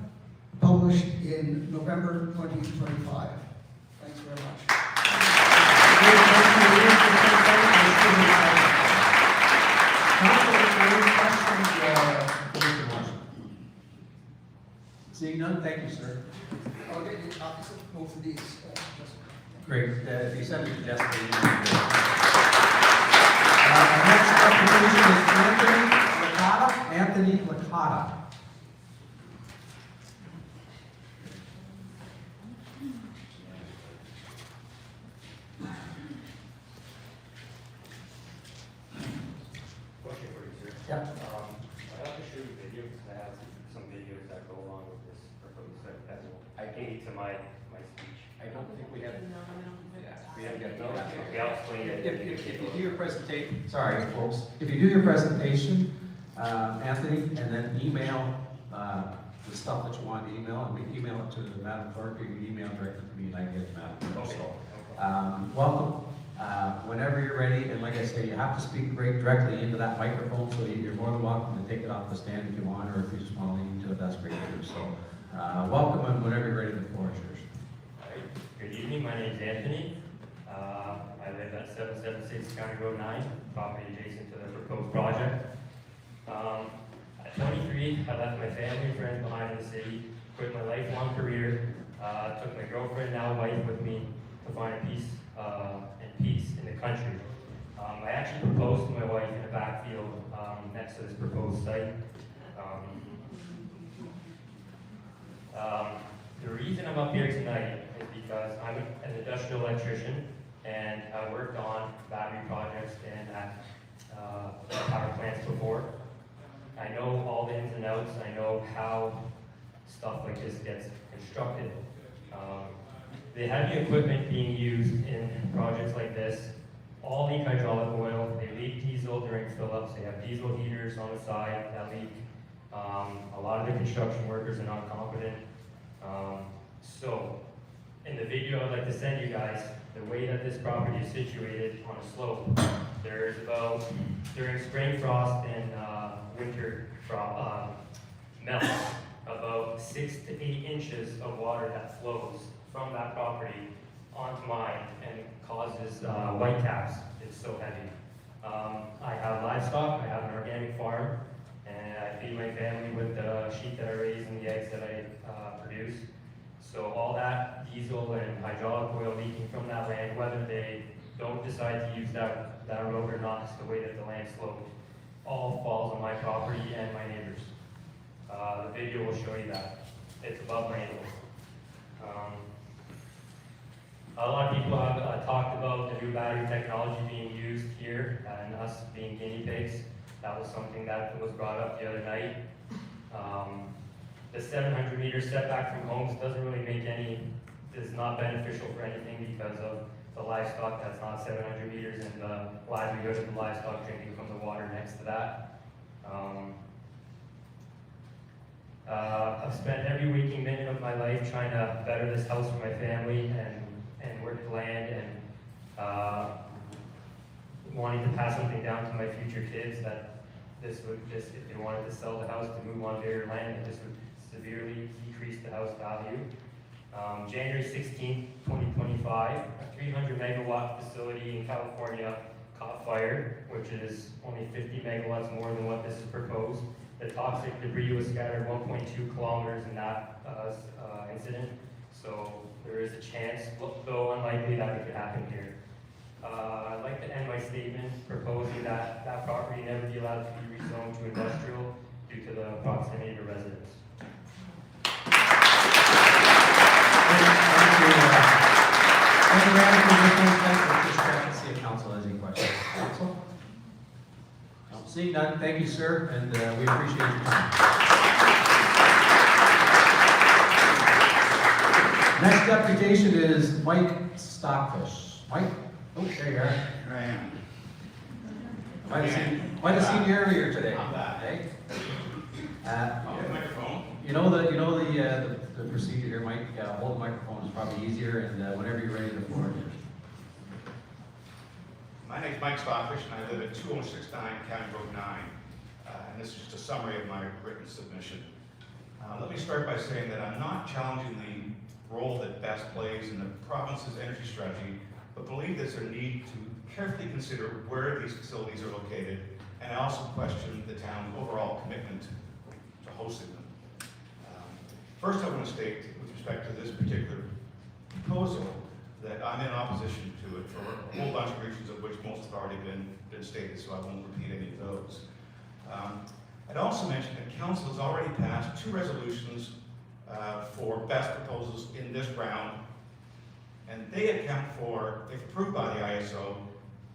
published in November 2025. Thanks very much. Seeing none, thank you, sir. I'll get you copies of both of these. Great, if you send it to Jessica, you can do it. Next application is Anthony Licata. Question for you, sir. Yep. I have to show you videos, because I have some videos that go along with this proposed site as well. I can get to my speech. I don't think we have. We have to get, okay, I'll explain it. If you do your presentation, sorry, folks, if you do your presentation, Anthony, and then email the stuff that you want to email, and we email it to the Madam Clerk, or you can email directly to me, and I get it to Madam Clerk. Okay. So, welcome. Whenever you're ready, and like I say, you have to speak right directly into that microphone, so you're more than welcome to take it off the stand if you want, or if you just want to lean into it, that's great too. So, welcome, and whenever you're ready, the floor is yours. All right. Good evening, my name is Anthony. I live at 776 County Road 9, property adjacent to the proposed project. At 23, I left my family and friends behind in the city, quit my lifelong career, took my girlfriend, now wife, with me to find peace in the country. I actually proposed to my wife in a backfield next to this proposed site. The reason I'm up here tonight is because I'm an industrial electrician, and I worked on battery projects and at power plants before. I know all the ins and outs. I know how stuff like this gets constructed. The heavy equipment being used in projects like this all leak hydraulic oil. They leak diesel during fill-ups. They have diesel heaters on the side that leak. A lot of the construction workers are not competent. So, in the video I'd like to send you guys, the way that this property is situated on a slope, there's about, during spring frost and winter melt, about 6 to 8 inches of water that flows from that property onto mine and causes white caps. It's so heavy. I have livestock, I have an organic farm, and I feed my family with the sheep that I raise and the eggs that I produce. So all that diesel and hydraulic oil leaking from that land, whether they don't decide to use that road or not, it's the way that the land sloped, all falls on my property and my neighbors. The video will show you that. It's above my ankles. A lot of people have talked about the new battery technology being used here and us being guinea pigs. That was something that was brought up the other night. The 700-meter setback from homes doesn't really is not beneficial for anything because of the livestock that's not 700 meters and the livelihood of the livestock drinking from the water next to that. I've spent every waking minute of my life trying to better this house for my family and work the land and wanting to pass something down to my future kids that this would just, if they wanted to sell the house to move on bigger land, this would severely decrease the house value. January 16th, 2025, a 300 megawatt facility in California caught fire, which is only 50 megawatts more than what this is proposed. The toxic debris was scattered 1.2 kilometers in that incident, so there is a chance, though unlikely, that it could happen here. I'd like to end my statement proposing that that property never be allowed to be rezoned to industrial due to the proximity to residents. See if council has any questions. Council? Seeing none, thank you, sir, and we appreciate your time. Next application is Mike Stockfish. Mike? Oh, there you are. Here I am. Quite a senior earlier today. Not bad. Hey? Microphone. You know the procedure here, Mike. Hold the microphone is probably easier, and whenever you're ready, the floor. My name's Mike Stockfish, and I live at 2069 County Road 9. And this is just a summary of my written submission. Let me start by saying that I'm not challenging the role that BESS plays in the province's energy strategy, but believe there's a need to carefully consider where these facilities are located, and I also question the town's overall commitment to hosting them. First, I want to state, with respect to this particular proposal, that I'm in opposition to it for a whole bunch of reasons, of which most have already been stated, so I won't repeat any of those. I'd also mention that Council has already passed 2 resolutions for BESS proposals in this round, and they account for, if approved by the ISO,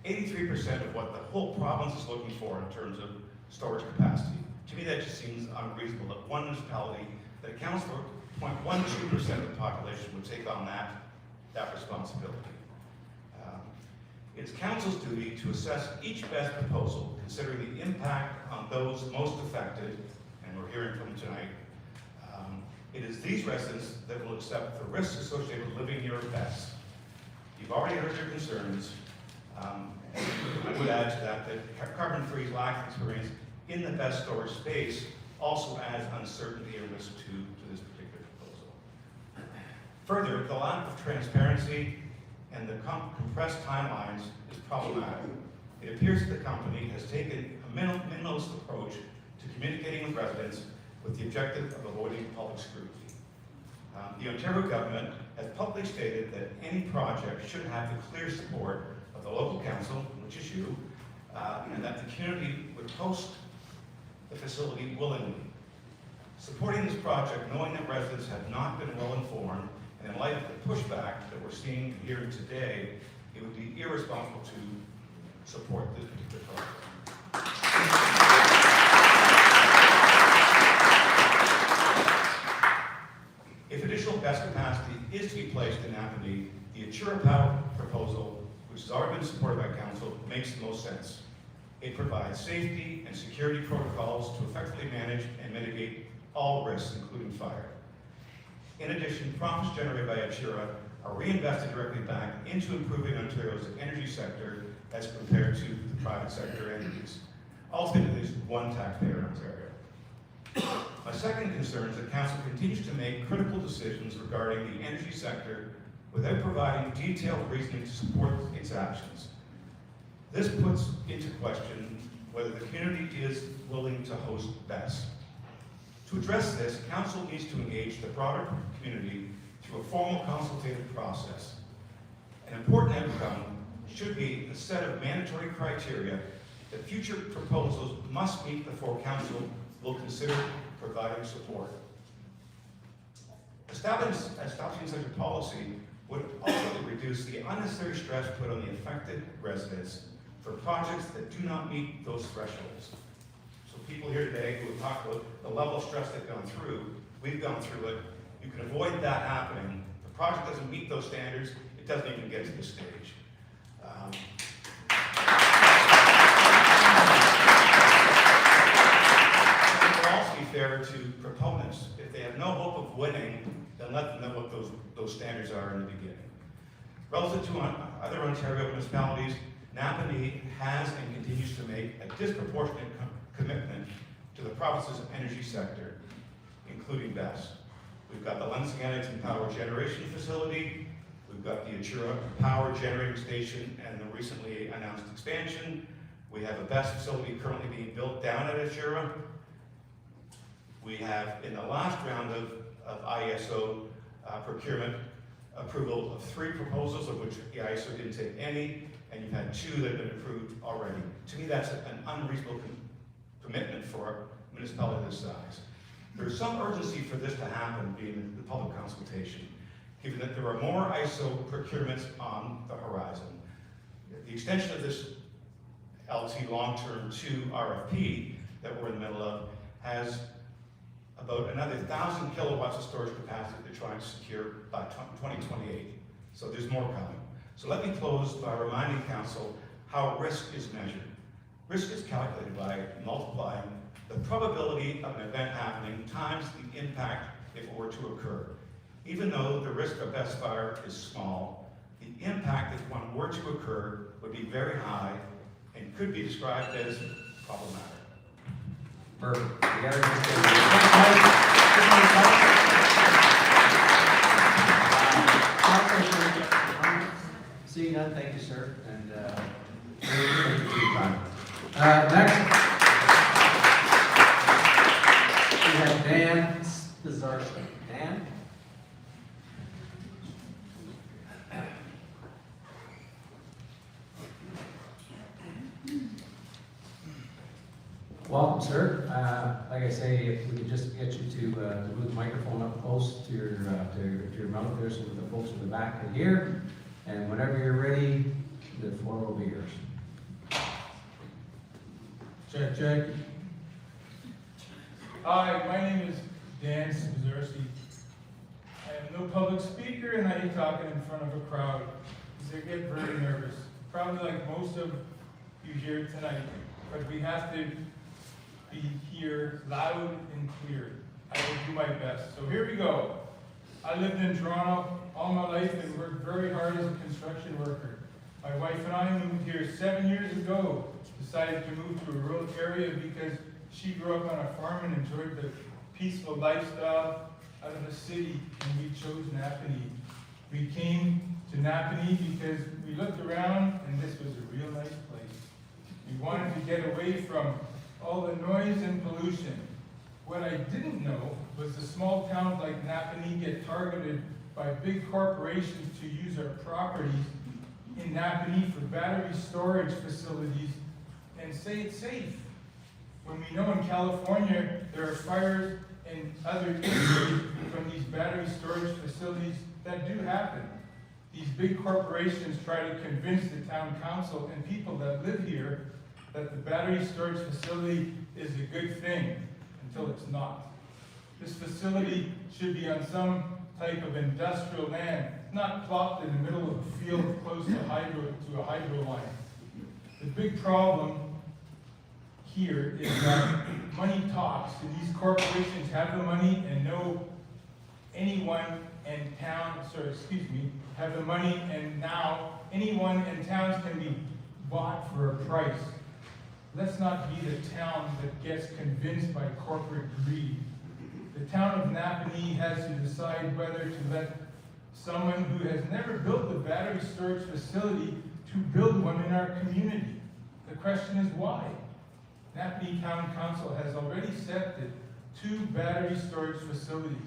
83% of what the whole province is looking for in terms of storage capacity. To me, that just seems unreasonable that one municipality that accounts for 0.12% of the population would take on that responsibility. It's Council's duty to assess each BESS proposal, considering the impact on those most affected, and we're hearing from them tonight. It is these residents that will accept the risks associated with living near a BESS. You've already heard your concerns. I would add to that Carbon Free's lack of experience in the BESS storage space also adds uncertainty and risk to this particular proposal. Further, the lack of transparency and the compressed timelines is problematic. It appears that the company has taken a minimalist approach to communicating with residents with the objective of avoiding public scrutiny. The Ontario government has publicly stated that any project should have the clear support of the local council, which is you, and that the community would host the facility willingly. Supporting this project, knowing that residents have not been well informed, and in light of the pushback that we're seeing here today, it would be irresponsible to support this particular project. If additional BESS capacity is to be placed in Napanee, the Adjourn Power proposal, which has already been supported by Council, makes the most sense. It provides safety and security protocols to effectively manage and mitigate all risks, including fire. In addition, profits generated by Adjourn are reinvested directly back into improving Ontario's energy sector as compared to the private sector entities. Ultimately, there's one taxpayer in Ontario. My second concern is that Council continues to make critical decisions regarding the energy sector without providing detailed reasoning to support its actions. This puts into question whether the community is willing to host BESS. To address this, Council needs to engage the broader community through a formal consultative process. An important outcome should be a set of mandatory criteria that future proposals must meet before Council will consider providing support. Establishing such a policy would also reduce the unnecessary stress put on the affected residents for projects that do not meet those thresholds. So people here today who have talked about the level of stress they've gone through, we've gone through it. You can avoid that happening. If the project doesn't meet those standards, it doesn't even get to this stage. It will also be fair to proponents. If they have no hope of winning, then let them know what those standards are in the beginning. Relative to other Ontario municipalities, Napanee has and continues to make a disproportionate commitment to the province's energy sector, including BESS. We've got the Lansing Edmonton Power Generation Facility, we've got the Adjourn Power Generating Station and the recently announced expansion. We have a BESS facility currently being built down at Adjourn. We have, in the last round of ISO procurement, approval of 3 proposals, of which the ISO didn't take any, and you've had 2 that have been approved already. To me, that's an unreasonable commitment for a municipality this size. There's some urgency for this to happen, being the public consultation, given that there are more ISO procurements on the horizon. The extension of this LT long-term 2 RFP that we're in the middle of has about another 1,000 kilowatts of storage capacity they're trying to secure by 2028. So there's more coming. So let me close by reminding Council how risk is measured. Risk is calculated by multiplying the probability of an event happening times the impact if it were to occur. Even though the risk of best fire is small, the impact if one were to occur would be very high and could be described as problematic. Perfect. Seeing none, thank you, sir, and thank you for your time. Next, we have Dan Spizarski. Dan? Welcome, sir. Like I say, if we could just get you to move the microphone up close to your mouth there so that the folks in the back can hear. And whenever you're ready, the floor will be yours. Check, check. Hi, my name is Dan Spizarski. I am no public speaker and I hate talking in front of a crowd because I get very nervous. Probably like most of you here tonight, but we have to be here loud and clear. I will do my best. So here we go. I lived in Toronto all my life and worked very hard as a construction worker. My wife and I moved here 7 years ago, decided to move to a rural area because she grew up on a farm and enjoyed the peaceful lifestyle out of the city, and we chose Napanee. We came to Napanee because we looked around and this was a real nice place. We wanted to get away from all the noise and pollution. What I didn't know was the small towns like Napanee get targeted by big corporations to use our properties in Napanee for battery storage facilities and say it's safe. When we know in California there are fires and other issues from these battery storage facilities that do happen. These big corporations try to convince the town council and people that live here that the battery storage facility is a good thing until it's not. This facility should be on some type of industrial land, not plopped in the middle of a field close to a hydro line. The big problem here is that money talks, and these corporations have the money and know anyone in town, have the money, and now anyone in towns can be bought for a price. Let's not be the town that gets convinced by corporate greed. The town of Napanee has to decide whether to let someone who has never built a battery storage facility to build one in our community. The question is why? Napanee Town Council has already accepted 2 battery storage facilities.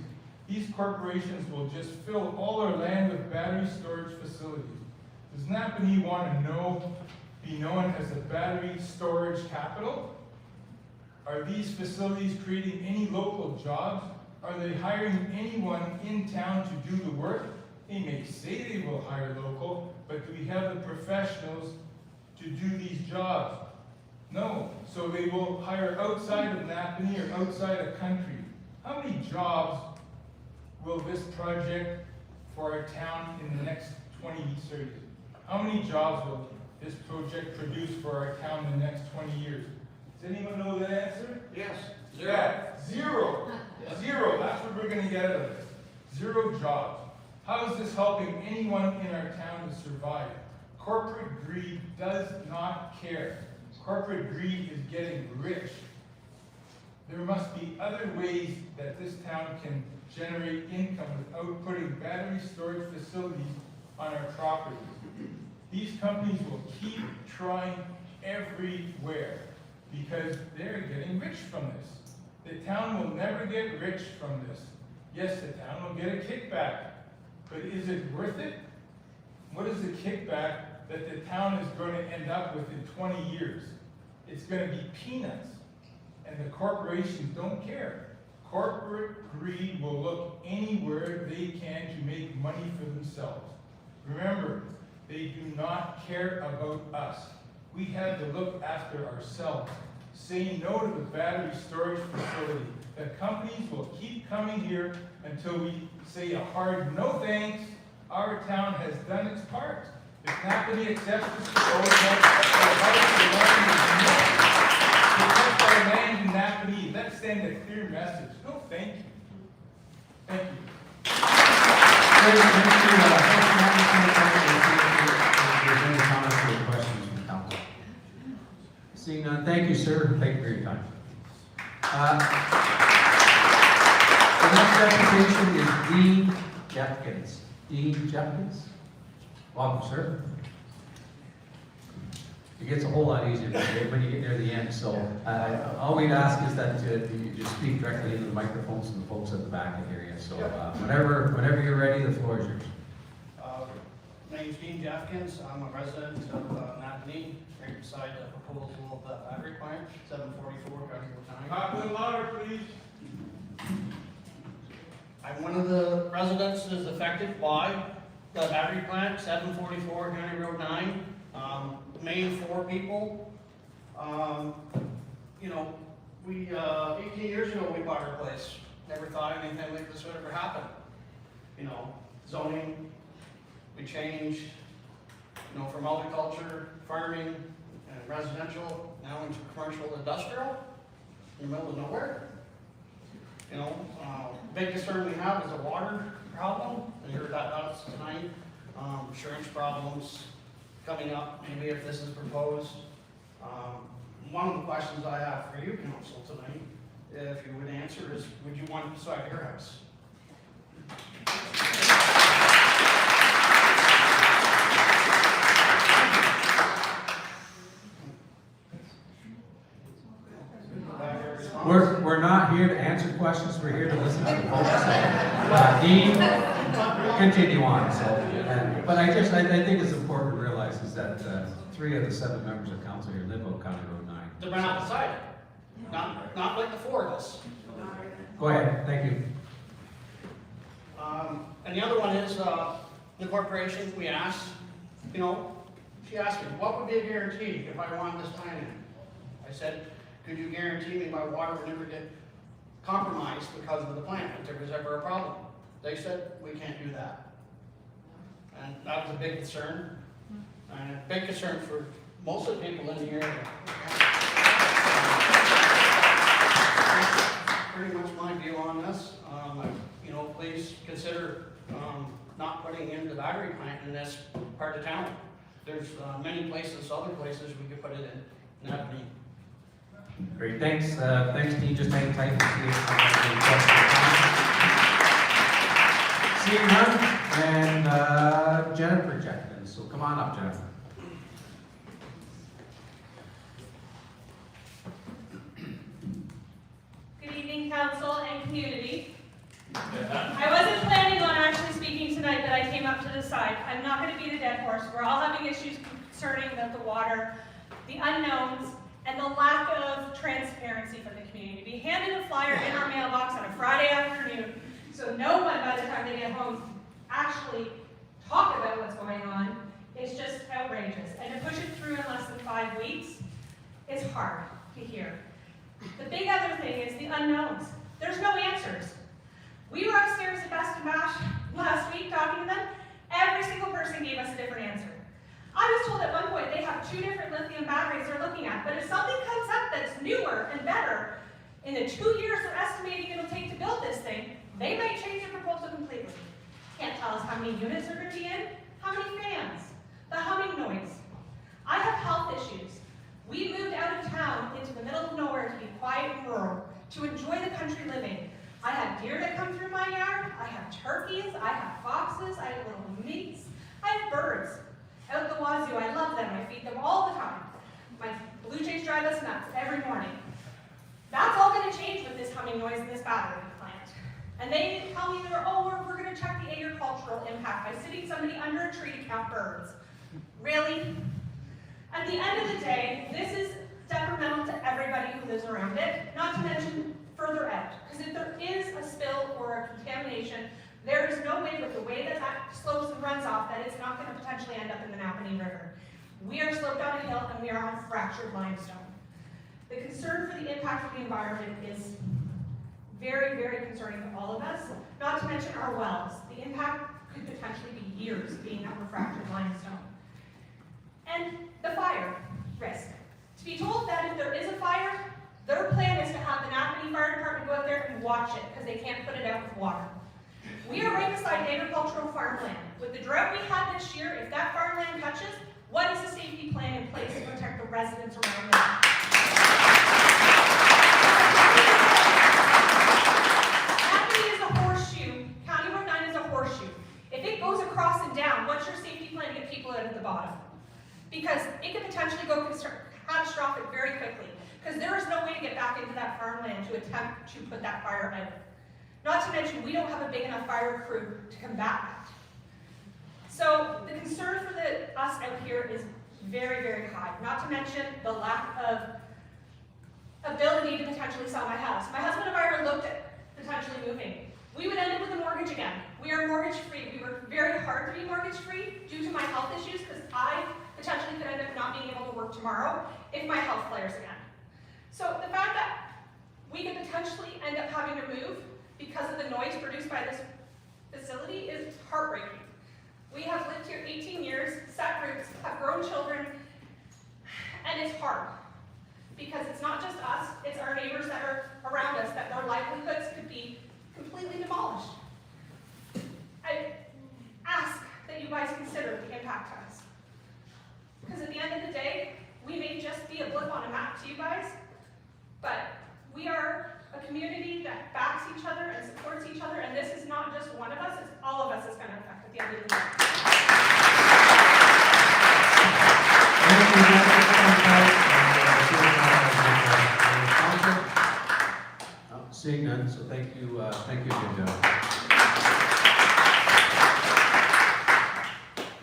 These corporations will just fill all our land with battery storage facilities. Does Napanee want to be known as a battery storage capital? Are these facilities creating any local jobs? Are they hiring anyone in town to do the work? They may say they will hire local, but do we have the professionals to do these jobs? No. So they will hire outside of Napanee or outside of country. How many jobs will this project for our town in the next 20 years? How many jobs will this project produce for our town in the next 20 years? Does anyone know the answer? Yes. Zero. Yeah, zero. Zero. That's what we're going to get out of this. 0 jobs. How is this helping anyone in our town to survive? Corporate greed does not care. Corporate greed is getting rich. There must be other ways that this town can generate income without putting battery storage facilities on our properties. These companies will keep trying everywhere because they're getting rich from this. The town will never get rich from this. Yes, the town will get a kickback, but is it worth it? What is the kickback that the town is going to end up with in 20 years? It's going to be peanuts, and the corporations don't care. Corporate greed will look anywhere they can to make money for themselves. Remember, they do not care about us. We have to look after ourselves. Say no to the battery storage facility. The companies will keep coming here until we say a hard no thanks. Our town has done its part. If Napanee accepts this proposal, the right to land is not protect our land in Napanee. Let's send a clear message. No, thank you. Thank you. Great, thank you. If there's any comments or questions from council. Seeing none, thank you, sir. Thank you for your time. The next deputation is Dean Jeffkins. Dean Jeffkins? Welcome, sir. It gets a whole lot easier when you get near the end, so all we'd ask is that you just speak directly into the microphones and the folks at the back of the area. So whenever you're ready, the floor is yours. My name's Dean Jeffkins. I'm a resident of Napanee, right beside the proposal of the battery plant, 744 County Road 9. Talk a little louder, please. I'm one of the residents that is affected by the battery plant, 744 County Road 9. Main 4 people. You know, we 18 years ago we bought our place. Never thought anything like this would ever happen. You know, zoning, we changed, you know, from agriculture, farming, and residential, now into commercial industrial, in the middle of nowhere. You know, big concern we have is a water problem, and you heard that us tonight. Insurance problems coming up, maybe if this is proposed. One of the questions I have for you, council, tonight, if you would answer, is would you want it beside your house? We're not here to answer questions, we're here to listen to the folks. Dean, continue on. But I think it's important to realize is that 3 of the 7 members of council here live on County Road 9. To run out beside it, not like the 4 of us. Go ahead, thank you. And the other one is the corporation. We asked, you know, she asked me, what would be a guarantee if I wanted this plan in? I said, could you guarantee me my water would never get compromised because of the plant if there was ever a problem? They said, we can't do that. And that was a big concern, and a big concern for most of the people in the area. Pretty much my view on this. You know, please consider not putting in the battery plant in this part of town. There's many places, other places we could put it in. Napanee. Great, thanks. Thanks, Dean. Just hang tight. Seeing none, and Jennifer Jenkins. So come on up, Jennifer. Good evening, council and community. I wasn't planning on actually speaking tonight, but I came up to decide. I'm not going to beat a dead horse. We're all having issues concerning the water, the unknowns, and the lack of transparency from the community. We handed a flyer in our mailbox on a Friday afternoon, so no one by the time they get home actually talk about what's going on. It's just outrageous. And to push it through in less than 5 weeks is hard to hear. The big other thing is the unknowns. There's no answers. We were upstairs at Best and Bash last week talking to them. Every single person gave us a different answer. I was told at one point they have 2 different lithium batteries they're looking at, but if something comes up that's newer and better, in the 2 years they're estimating it'll take to build this thing, they might change their proposal completely. Can't tell us how many units are going to be in, how many fans, the humming noise. I have health issues. We moved out of town into the middle of nowhere to be quiet and rural, to enjoy the country living. I have deer that come through my yard, I have turkeys, I have foxes, I have little meats, I have birds. Out the wazoo, I love them, I feed them all the time. My blue jays drive us nuts every morning. That's all going to change with this humming noise in this battery plant. And they tell me, we're going to check the agricultural impact by sitting somebody under a tree to count birds. Really? At the end of the day, this is detrimental to everybody who lives around it, not to mention further out. Because if there is a spill or a contamination, there is no way with the way that slopes and runs off that it's not going to potentially end up in the Napanee River. We are sloped down a hill and we are on fractured limestone. The concern for the impact of the environment is very, very concerning to all of us, not to mention our wells. The impact could potentially be years being that we're fractured limestone. And the fire risk. To be told that if there is a fire, their plan is to have the Napanee Fire Department go out there and watch it because they can't put it out with water. We are right beside agricultural farmland. With the drought we had this year, if that farmland touches, what is the safety plan in place to protect the residents around that? Napanee is a horseshoe. County Road 9 is a horseshoe. If it goes across and down, what's your safety plan to get people out at the bottom? Because it could potentially go catastrophic very quickly. Because there is no way to get back into that farmland to attempt to put that fire out. Not to mention, we don't have a big enough fire crew to combat that. So the concern for us out here is very, very high. Not to mention the lack of ability to potentially sell my house. My husband and I are looked at potentially moving. We would end up with a mortgage again. We are mortgage free. We work very hard to be mortgage free due to my health issues because I potentially could end up not being able to work tomorrow if my health flares again. So the fact that we could potentially end up having to move because of the noise produced by this facility is heartbreaking. We have lived here 18 years, set roots, have grown children, and it's hard. Because it's not just us, it's our neighbors that are around us, that their livelihoods could be completely demolished. I ask that you guys consider the impact to us. Because at the end of the day, we may just be a blip on a map to you guys, but we are a community that backs each other and supports each other, and this is not just one of us, it's all of us it's going to affect at the end of the day. Seeing none, so thank you again, Joe.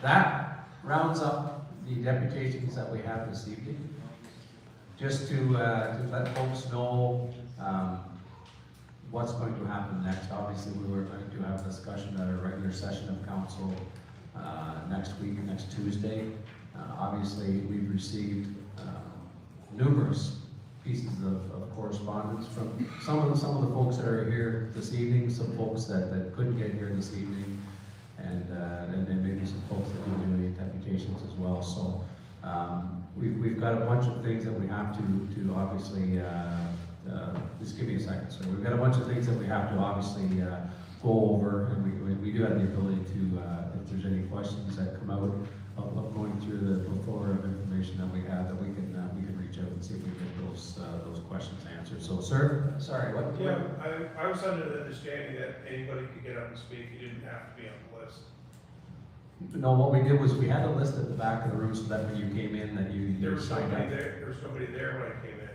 That rounds up the deputations that we have this evening. Just to let folks know what's going to happen next. Obviously, we were going to have a discussion at a regular session of council next week, next Tuesday. Obviously, we've received numerous pieces of correspondence from some of the folks that are here this evening, some folks that couldn't get here this evening, and then maybe some folks that will do any deputations as well. So we've got a bunch of things that we have to obviously just give me a second. So we've got a bunch of things that we have to obviously go over, and we do have the ability to if there's any questions that come out of going through the plethora of information that we have, that we can reach out and see if we get those questions answered. So, sir, sorry, what? Yeah, I was under the understanding that anybody could get up and speak. You didn't have to be on the list. No, what we did was we had a list at the back of the room so that when you came in that you signed up. There was somebody there when I came in.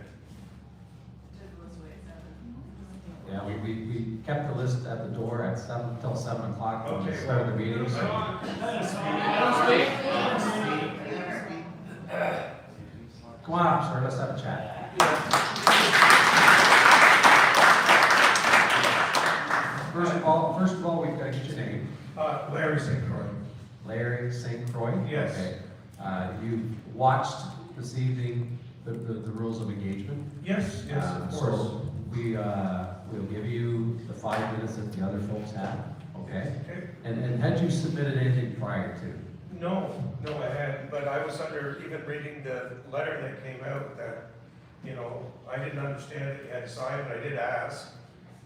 Yeah, we kept the list at the door at 7 until 7 o'clock when we Okay, started the meeting. So. Come on up, sir, let's have a chat. First of all, we've got to get your name. Larry St. Croix. Larry St. Croix? Yes. Okay. You watched this evening the rules of engagement? Yes, of course. So we'll give you the 5 minutes that the other folks have, okay? Okay. And had you submitted anything prior to? No, I hadn't, but I was under, even reading the letter that came out that, I didn't understand that you had signed, but I did ask,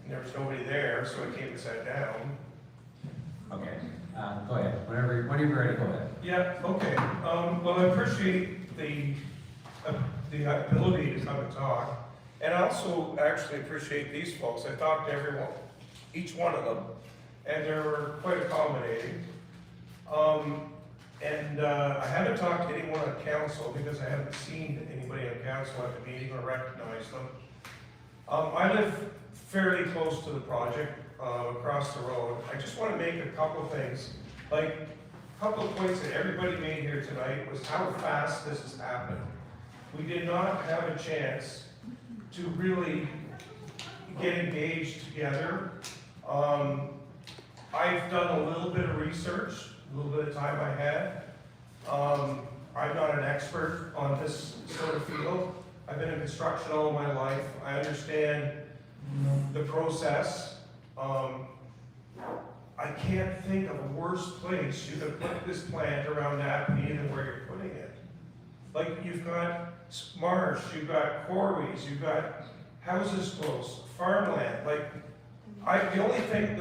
and there was nobody there, so I came and sat down. Okay, go ahead, whenever you're ready, go ahead. Yeah, okay. Well, I appreciate the ability to come and talk, and I also actually appreciate these folks. I talked to everyone, each one of them, and they were quite accommodating. I haven't talked to anyone on council because I haven't seen anybody on council at the meeting or recognized them. I live fairly close to the project, across the road. I just want to make a couple things. Like, a couple of points that everybody made here tonight was how fast this has happened. We did not have a chance to really get engaged together. I've done a little bit of research, a little bit of time I had. I'm not an expert on this sort of field. I've been in construction all my life. I understand the process. I can't think of a worse place you could put this plant around Napanee than where you're putting it. Like, you've got marsh, you've got quarries, you've got houses close, farmland, like, the only thing,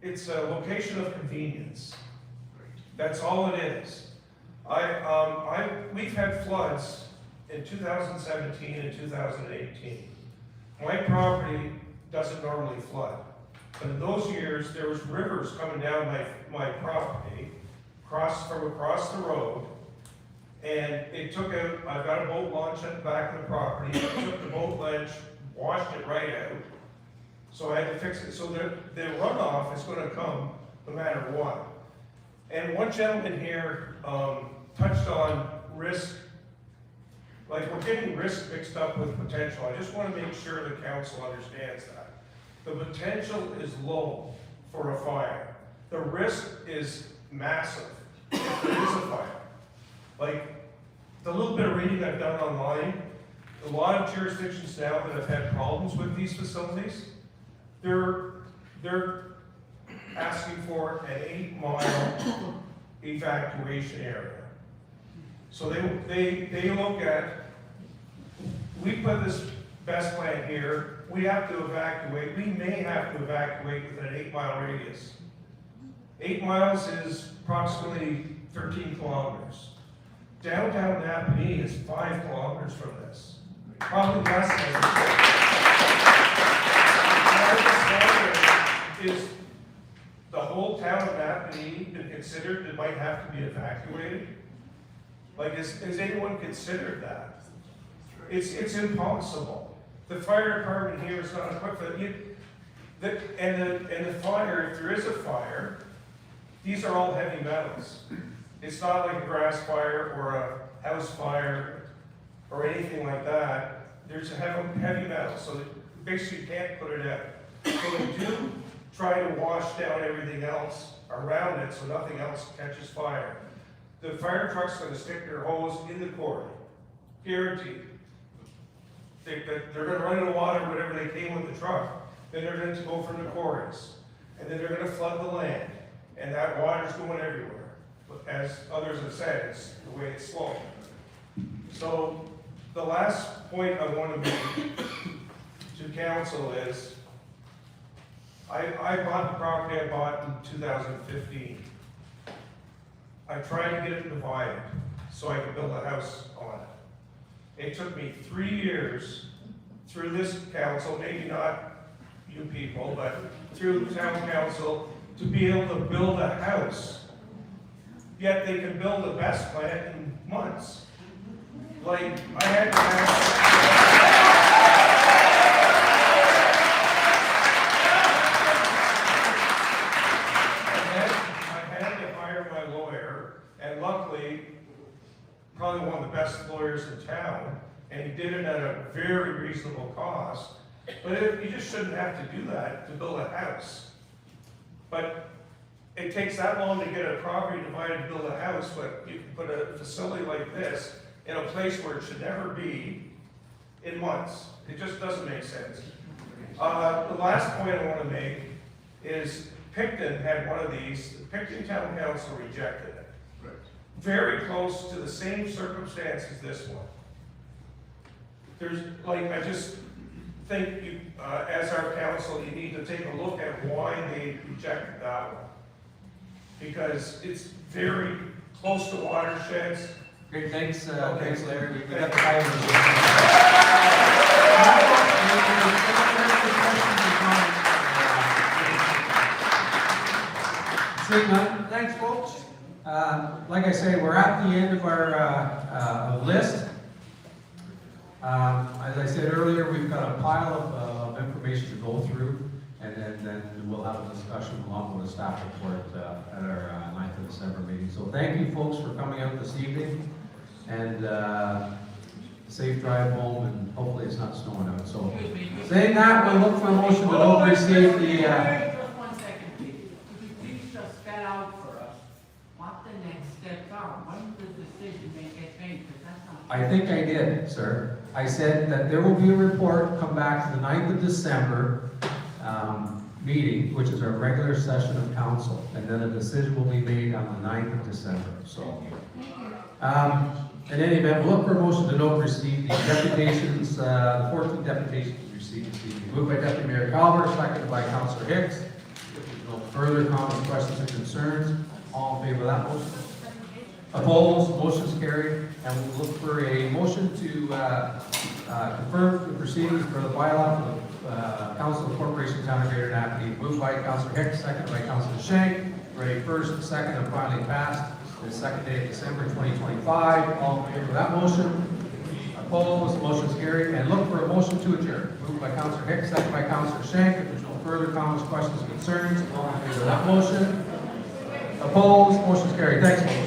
it's a location of convenience. That's all it is. We've had floods in 2017 and 2018. My property doesn't normally flood, but in those years, there was rivers coming down my property, from across the road, and it took out, I've got a boat launch at the back of the property, it took the boat launch, washed it right out, so I had to fix it. So the runoff is gonna come no matter what. And one gentleman here touched on risk, like we're getting risk mixed up with potential. I just want to make sure the council understands that. The potential is low for a fire. The risk is massive if there is a fire. Like, the little bit of reading I've done online, a lot of jurisdictions now that have had problems with these facilities, they're asking for an 8-mile evacuation area. So they look at, we put this best plant here, we have to evacuate, we may have to evacuate within an 8-mile radius. 8 miles is approximately 13 kilometers. Downtown Napanee is 5 kilometers from this. Probably less than that. Is the whole town of Napanee been considered that might have to be evacuated? Like, has anyone considered that? It's impossible. The fire department here is not equipped for that. And the fire, if there is a fire, these are all heavy metals. It's not like a grass fire or a house fire or anything like that. There's a heavy metal, so basically you can't put it out. So they do try to wash down everything else around it so nothing else catches fire. The fire truck's going to stick their hose in the quarry, guaranteed. They're going to run into water, whatever they came with the truck. Then they're going to go from the quarries, and then they're going to flood the land, and that water's going everywhere. But as others have said, it's the way it's flowing. So the last point I want to make to council is, I bought the property I bought in 2015. I tried to get it divided so I could build a house on it. It took me 3 years through this council, maybe not you people, but through the town council, to be able to build a house. Yet they can build the best plant in months. Like, I had to hire my lawyer, and luckily, probably one of the best lawyers in town, and he did it at a very reasonable cost. But you just shouldn't have to do that to build a house. But it takes that long to get a property divided to build a house, but you can put a facility like this in a place where it should never be in months. It just doesn't make sense. The last point I want to make is Picton had one of these. The Picton Town Council rejected it. Very close to the same circumstance as this one. There's, like, I just think you, as our council, you need to take a look at why they rejected that one. Because it's very close to watersheds. Great, thanks, thanks Larry. We got the time. Seeing none, thanks folks. Like I say, we're at the end of our list. As I said earlier, we've got a pile of information to go through, and then we'll have a discussion along with the staff report at our 9th of December meeting. So thank you folks for coming out this evening, and safe drive home, and hopefully it's not snowing out. So saying that, we'll look for a motion to don't receive the... Just 1 second, please. Could you please just spell out for us what the next steps are? When the decision may get made? Because that's not... I think I did, sir. I said that there will be a report come back to the 9th of December meeting, which is our regular session of council, and then a decision will be made on the 9th of December. So. In any event, we'll look for a motion to note receive the deputations, the 14 deputations received this evening. Moved by Deputy Mayor Calver, seconded by Councillor Hicks. If there's no further comments, questions, or concerns, all in favor of that motion? Opposed, motion's carried. And we'll look for a motion to confirm the proceedings for the bylaw for the Council of Corporation Town of Greater Napanee. Moved by Councillor Hicks, seconded by Councillor Shank. Ready first, second, and finally passed. The second day of December 2025. All in favor of that motion? Opposed, motion's carried. And look for a motion to adjourn. Moved by Councillor Hicks, second by Councillor Shank. If there's no further comments, questions, concerns, all in favor of that motion? Opposed, motion's carried. Thanks, folks.